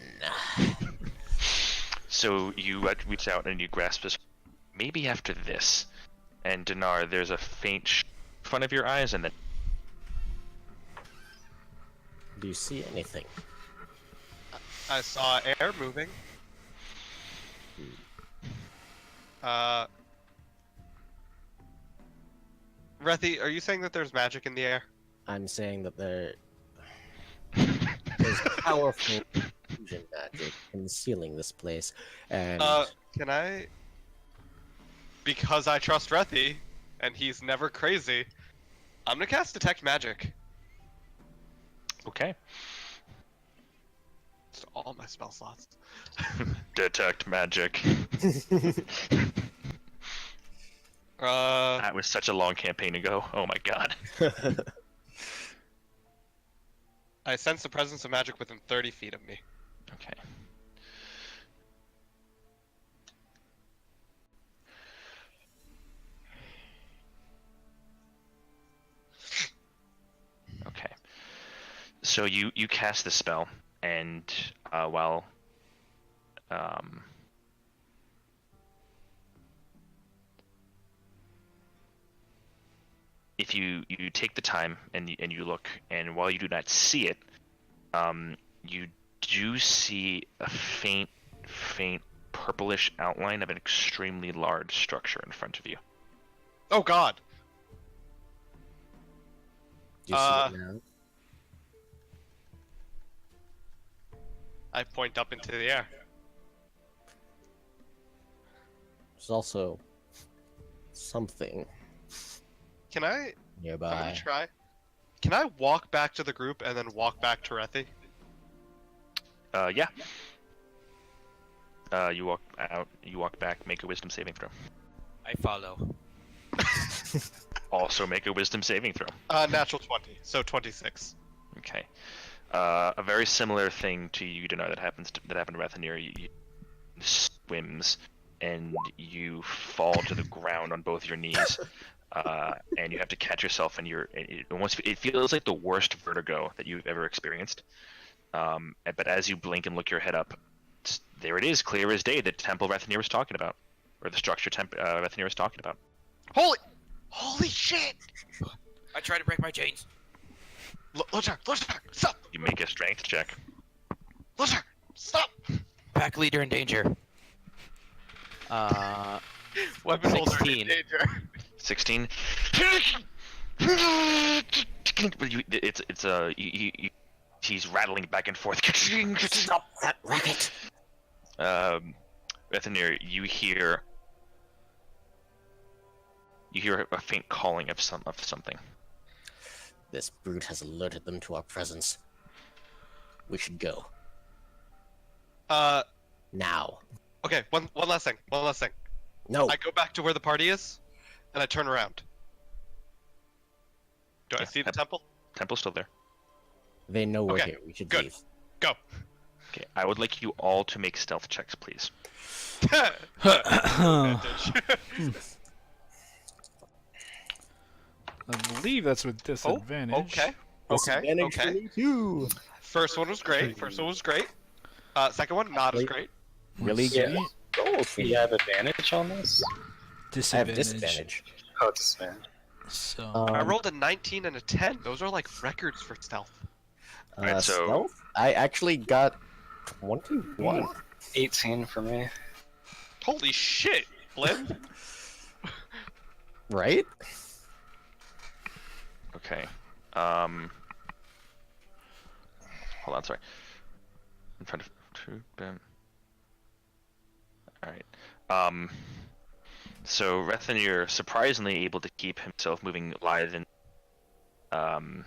So you reach out and you grasp this. Maybe after this, and Dndnar, there's a faint in front of your eyes, and then Do you see anything? I saw air moving. Rethi, are you saying that there's magic in the air? I'm saying that there's powerful illusion magic concealing this place, and Can I? Because I trust Rethi, and he's never crazy, I'm gonna cast Detect Magic. okay. It's all my spell slots. Detect magic. That was such a long campaign ago. Oh my god. I sense the presence of magic within 30 feet of me. Okay. Okay. So you cast the spell, and while if you take the time and you look, and while you do not see it, you do see a faint purplish outline of an extremely large structure in front of you. Oh God! Do you see it now? I point up into the air. There's also something Can I? I'm nearby. gonna try. Can I walk back to the group and then walk back to Rethi? Yeah. You walk out. You walk back. Make a wisdom saving throw. I follow. Also make a wisdom saving throw. Natural 20, so 26. Okay. A very similar thing to you, Dndnar, that happened to Rathanir. You swims and you fall to the ground on both your knees, and you have to catch yourself. And it feels like the worst vertigo that you've ever experienced. But as you blink and look your head up, there it is, clear as day. The temple Rathanir was talking about, or the structure Rathanir was talking about. Holy shit! I try to break my chains. Lothar, stop! You make a strength check. Lothar, stop! Pack leader in danger. Weapon holder in 16. danger. 16. He's rattling back and forth. Stop that racket! Rathanir, you hear a faint calling of something. This brute has alerted them to our presence. We should go. Now. Okay, one last thing. No. I go back to where the party is, and I turn around. Do I Yeah, see the temple? Temple's still there. They know we're Okay, here. We should good. leave. Go. Okay, I would like you all to make stealth checks, please. I believe that's with disadvantage. Disadvantage for me too. First one was great. Second one, not as great. Really Yeah. good. Do you have advantage on this? I have disadvantage. Oh, disadvantage. So I rolled a 19 and a 10. Those are like records for stealth. Alright, so- Stealth? I actually got 21. 18 for me. Holy shit, Blim! Right? Okay. Hold on, sorry. I'm trying to. All right. So Rethenir surprisingly able to keep himself moving lithe and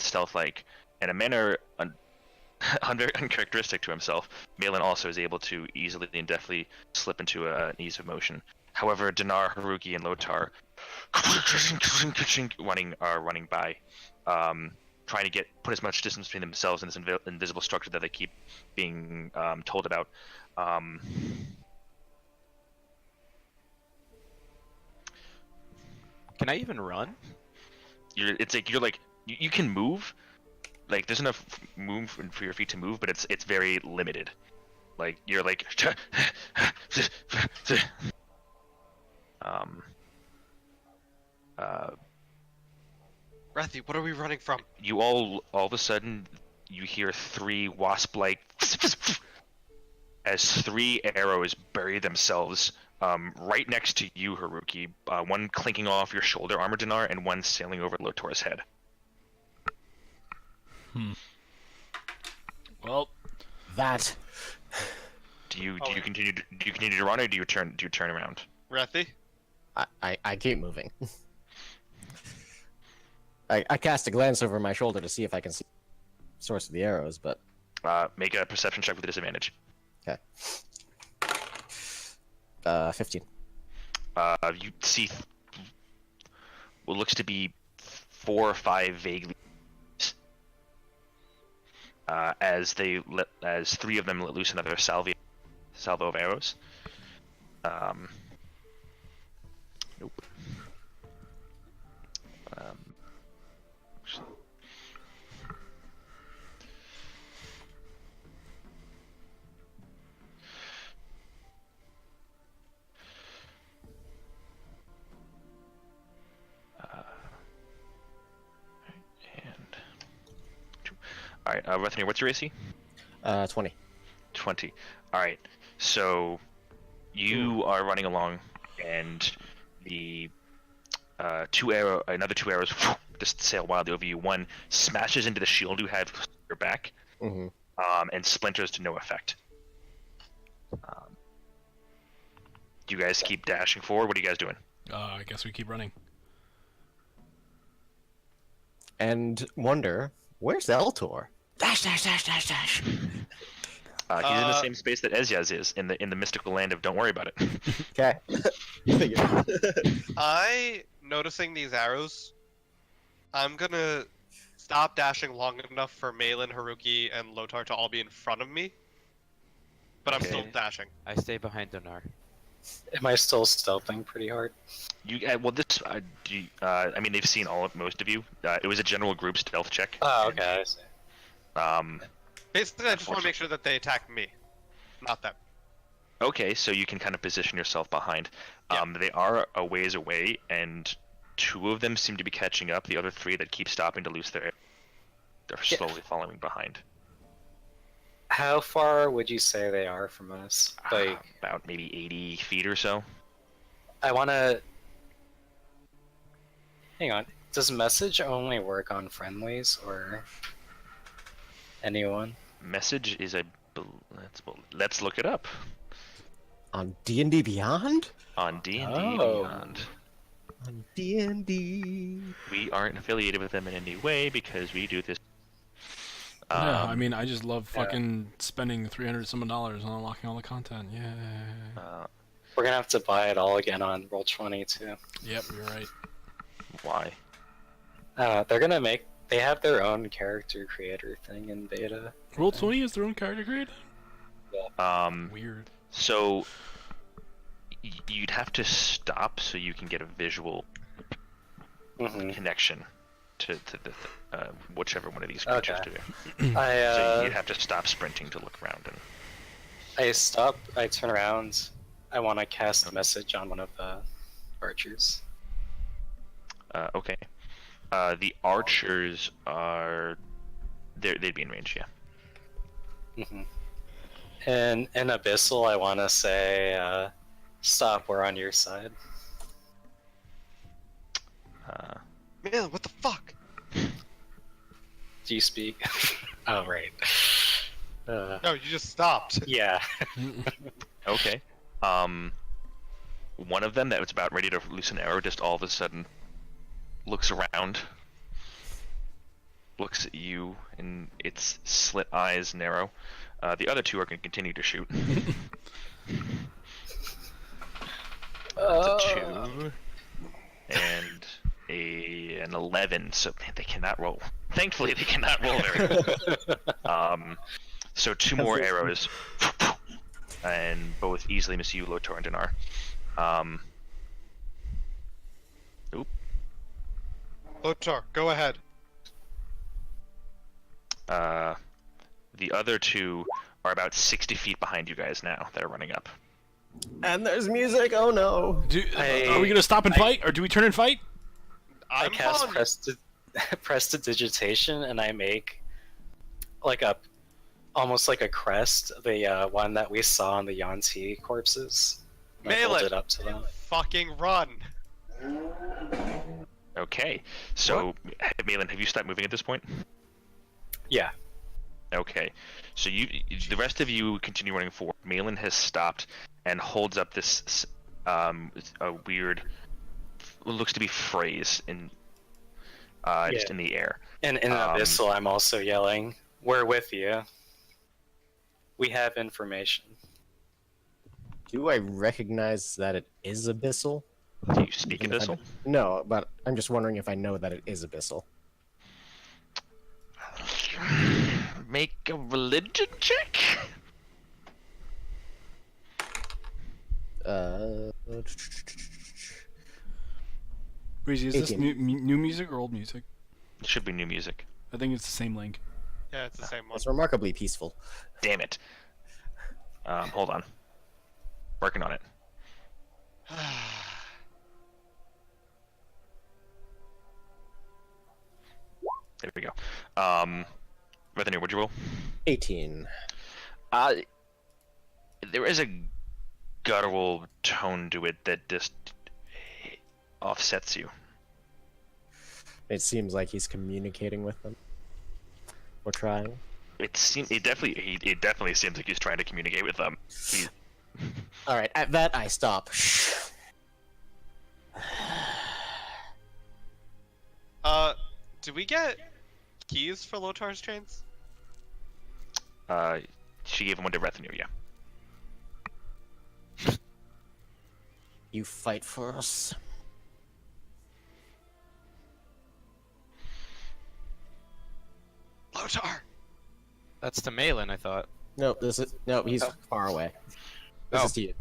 stealth-like in a manner uncharacteristic to himself. Malin also is able to easily and deftly slip into an ease of motion. However, Dinar, Haruki, and Lotar running by, trying to put as much distance between themselves and this invisible structure that they keep being told about. Can I even run? You can move. Like there's enough room for your feet to move, but it's very limited. Like you're like Rathy, what are we running from? you all of a sudden you hear 3 wasp-like as 3 arrows bury themselves right next to you, Haruki. One clinking off your shoulder armor, Dinar, and one sailing over Lotor's head. Well, That. Do you continue to run, or do you turn around? Rathy? I keep moving. I cast a glance over my shoulder to see if I can see the source of the arrows, but Make a perception check with a disadvantage. okay. 15. You see what looks to be 4 or 5 vaguely as 3 of them let loose another salvo of arrows. Nope. Alright, Rethenir, what's your AC? 20. 20. Alright, so you are running along, and the another two arrows just sail wildly over you. One smashes into the shield you had for your back, Mm-hmm. and splinters to no effect. Do you guys keep dashing forward? What are you guys doing? I guess we keep running. And wonder, where's Eltor? Dash, dash, dash, dash, dash. He's in the same space that Ezyaz is, in the mystical land of don't worry about it. Okay. Noticing these arrows, I'm gonna stop dashing long enough for Malin, Haruki, and Lotar to all be in front of me. But I'm still Okay. dashing. I stay behind Donar. Am I still stealthing pretty hard? I mean, they've seen most of you. It was a general group stealth check. Oh, okay, I see. Basically, I just want to make sure that they attack me, not them. Okay, so you can kind of position yourself behind. They are a ways away, and 2 of them seem to be catching up. The other 3 that keep stopping to loose they're slowly following behind. How far would you say they are from us? Like, About maybe 80 feet or so. I want to... Hang on. Does message only work on friendlies, or anyone? Message is let's look it up. On D&D Beyond? On D&D Oh. Beyond. On D&D. We aren't affiliated with them in any way because we do this. Yeah, I mean, I just love fucking spending $300 some on unlocking all the content. Yeah. We're gonna have to buy it all again on Roll20 too. Yep, you're right. Why? They're gonna make... They have their own character creator thing in beta. Roll20 is their own character grade? Weird. So you'd have to stop so you can get a visual Mm-hmm. connection to the whichever one of these creatures Okay. do. So I you'd have to stop sprinting to look around. I stop. I turn around. I want to cast a message on one of the archers. Okay. The archers are... They'd be in range, yeah. Mm-hmm. And in Abyssal, I want to say, stop, we're on your side. Man, what the fuck? Do you speak? Oh, right. No, you just stopped. Yeah. Okay. One of them that was about ready to release an arrow just all of a sudden looks around, looks at you, and its slit eyes narrow. The other two are going to continue to shoot. That's a 2 and an 11, so man, they cannot roll. Thankfully, they cannot roll very good. So 2 more arrows, and both easily miss you, Lotor and Dinar. Oop. Lotar, go ahead. The other 2 are about 60 feet behind you guys now. That are running up. And there's music. Oh no! Are we gonna stop and fight, or do we turn and fight? I I'm cast on. Prestidigitation, and I make like almost like a crest, the one that we saw on the Yanti corpses. I hold Melee. it up to them. Fucking run. Okay. So, Malin, have you stopped moving at this point? Yeah. Okay. So the rest of you continue running forward. Malin has stopped and holds up this a weird, what looks to be phrase in just in the air. And in Abyssal, I'm also yelling, "We're with you. We have information." Do I recognize that it is Abyssal? Do you speak Abyssal? No, but I'm just wondering if I know that it is Abyssal. Make a religion check. Breezy, is this 18. new music or old music? It should be new music. I think it's the same link. Yeah, it's the same one. It's remarkably peaceful. Damn it. Hold on. Working on it. There we go. Revenue, what'd you roll? 18. There is a guttural tone to it that just offsets you. It seems like he's communicating with them. Or trying. It definitely seems like he's trying to communicate with them. Alright, at that I stop. Did we get keys for Lotar's chains? She gave him one to revenue, yeah. You fight for us. Lotar! That's to Malin, I thought. No, he's far away. This Oh. is to you.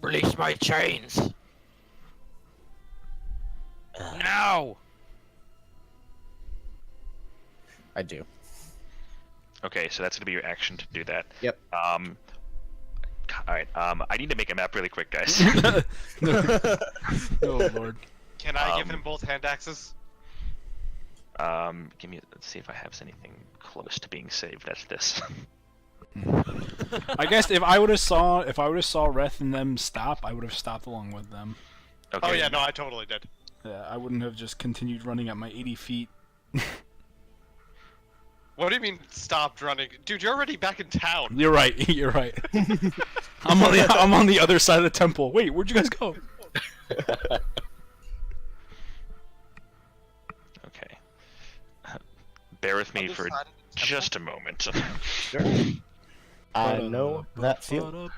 Release my chains. Now. I do. Okay, so that's gonna be your action to do that. Yep. Alright, I need to make a map really quick, guys. Oh lord. Can I give him both hand axes? Let's see if I have anything close to being saved. That's this. I guess if I would have saw Reth and them stop, I would have stopped along with them. Okay. Oh yeah, no, I totally did. Yeah, I wouldn't have just continued running at my 80 feet. What do you mean stopped running? Dude, you're already back in town. You're right. You're right. I'm on the other side of the temple. Wait, where'd you guys go? Okay. Bear with me for just a moment. I know that feeling.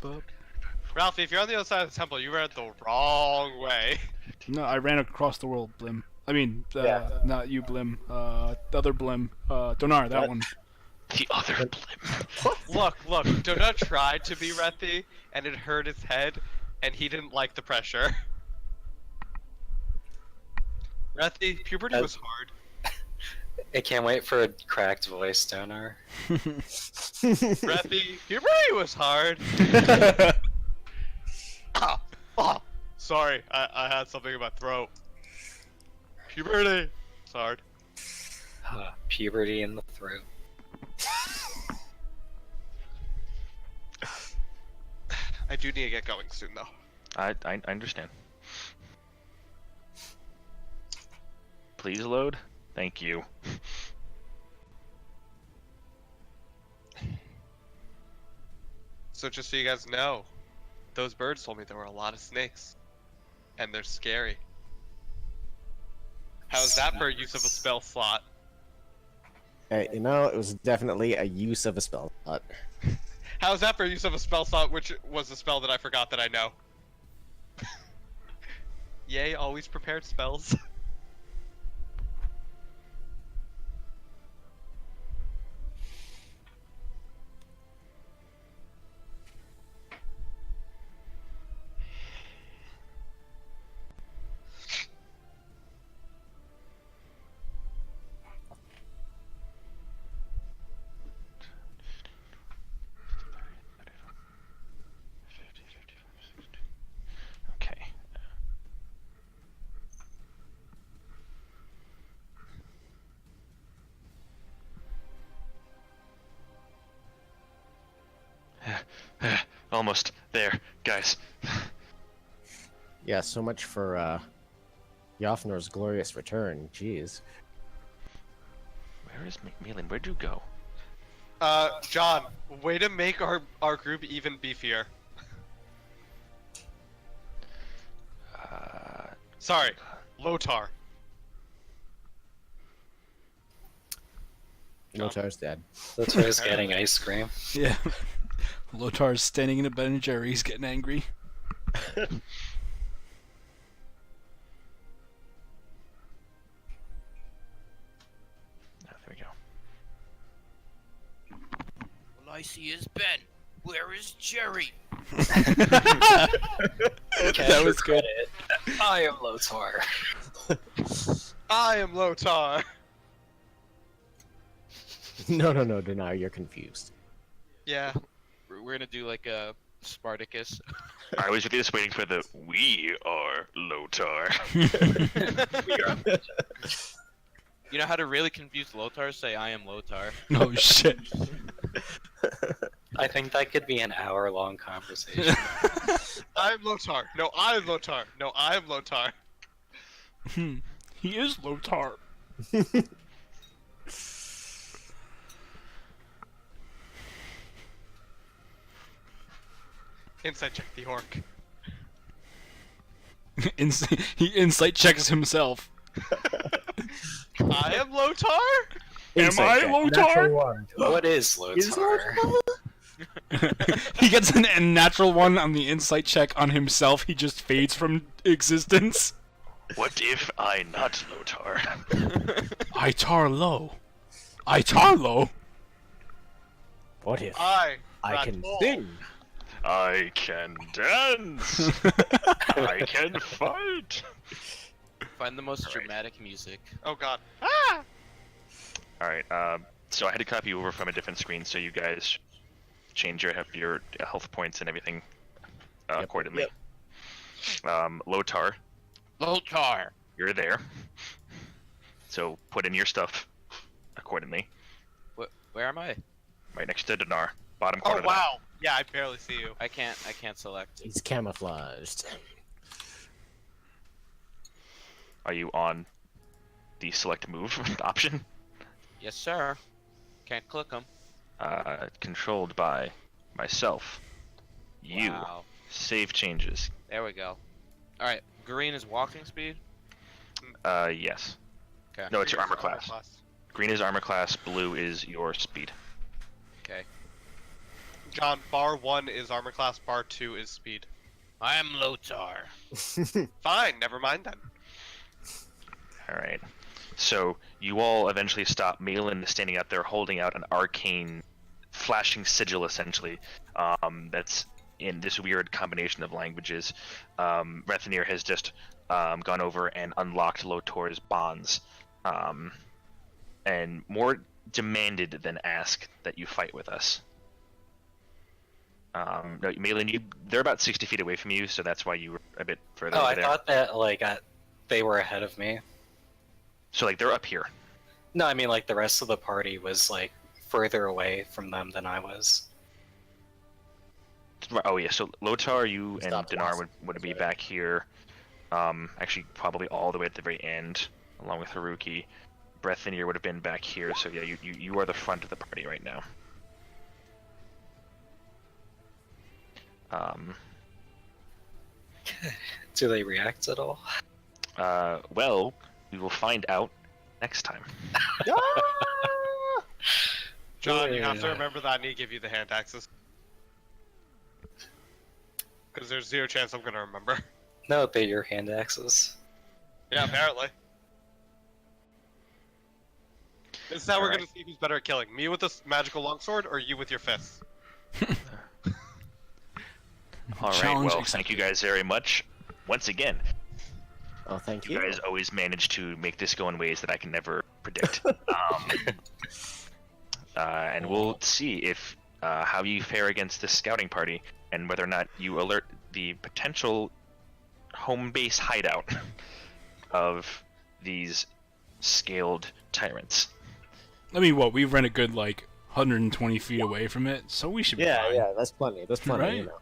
Ralphie, if you're on the other side of the temple, you ran the wrong way. No, I ran across the world, Blim. I mean, not you, Blim. The other Blim. Donar, that one. The other blimp. Look, Donut tried to be Rethi, and it hurt his head, and he didn't like the pressure. Rethi, puberty was hard. I can't wait for a cracked voice, Stoner. Rethi, puberty was hard. Sorry, I had something in my throat. Puberty. It's hard. Puberty in the throat. I do need to get going soon, though. I understand. Please load. Thank you. So just so you guys know, those birds told me there were a lot of snakes. And they're scary. How's that for use of a spell slot? You know, it was definitely a use of a spell slot. How's that for use of a spell slot, which was a spell that I forgot that I know? Yay, always prepared spells. Okay. Almost there, guys. Yeah, so much for Yofnor's glorious return. Jeez. Where is Malin? Where'd you go? John, way to make our group even beefier. Sorry, Lotar. Lotar's dead. That's why he's getting ice cream. Yeah. Lotar's standing in a Ben and Jerry's getting angry. There we go. All I see is Ben. Where is Jerry? That was good. I am Lotar. I am Lotar. No, Dnar, you're confused. Yeah. We're gonna do like a Spartacus. I was just waiting for the "We are Lotar." You know how to really confuse Lotar? Say, I am Lotar. Oh shit. I think that could be an hour-long conversation. I'm Lotar. No, I'm Lotar. No, I'm Lotar. He is Lotar. Insight check the orc. He insight checks himself. I am Lotar? Am I Lotar? What is Lotar? He gets a natural one on the insight check on himself. He just fades from existence. What if I not Lotar? I tar low. I tar low. What if I can Ratol. sing? I can dance. I can fight. Find the most All right. dramatic music. Oh god. Ah! All right. So I had to copy over from a different screen, so you guys change your health points and everything accordingly. Lotar, Lotar. you're there. So put in your stuff accordingly. Where am I? Right next to Dndnar, bottom Oh corner. wow. Yeah, I barely see you. I can't select. He's camouflaged. Are you on the select move option? Yes, sir. Can't click them. Controlled by myself. You. Wow. Save changes. There we go. All right. Green is walking speed. Yes. Okay. No, it's your armor class. Green is armor class. Blue is your speed. Okay. John, bar 1 is armor class, bar 2 is speed. I am Lotar. Fine, never mind then. All right. So you all eventually stop. Malin is standing out there holding out an arcane, flashing sigil, essentially. That's in this weird combination of languages. Rethanir has just gone over and unlocked Lotor's bonds, and more demanded than asked that you fight with us. No, Malin, they're about 60 feet away from you, so that's why you were a bit further Oh, over I there. thought that like they were ahead of me. So like they're up here. No, I mean like the rest of the party was like further away from them than I was. Oh yeah, so Lotar, you and Stopped Dinar last would be right. back here. Actually, probably all the way at the very end, along with Haruki. Brethanier would have been back here. So yeah, you are the front of the party right now. Do they react at all? Well, we will find out next time. John, you have to Yeah. remember that I need to give you the hand axes. Because there's zero chance I'm gonna remember. No, they're your hand axes. Yeah, apparently. This is how we're Alright. gonna see who's better at killing. Me with this magical longsword, or you with your fists? All right. Challenge Well, accepted. thank you guys very much. Once again, Oh, thank you you. guys always manage to make this go in ways that I can never predict. And we'll see if how you fare against this scouting party, and whether or not you alert the potential home base hideout of these scaled tyrants. I mean, what, we've run a good, 120 feet away from it, so we should be Yeah, fine. yeah, that's plenty. That's plenty, Right. you know.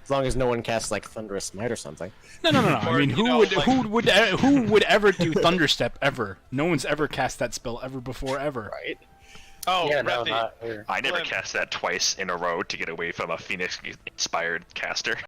As long as no one casts, Thunderous Smite or something. No. I Or, mean, you who know, would like- who would ever do Thunderstep ever? No one's ever cast that spell ever before, ever. Right? Oh, Yeah, no, Breathy. not here. I never Glenn. cast that twice in a row to get away from a Phoenix-inspired caster.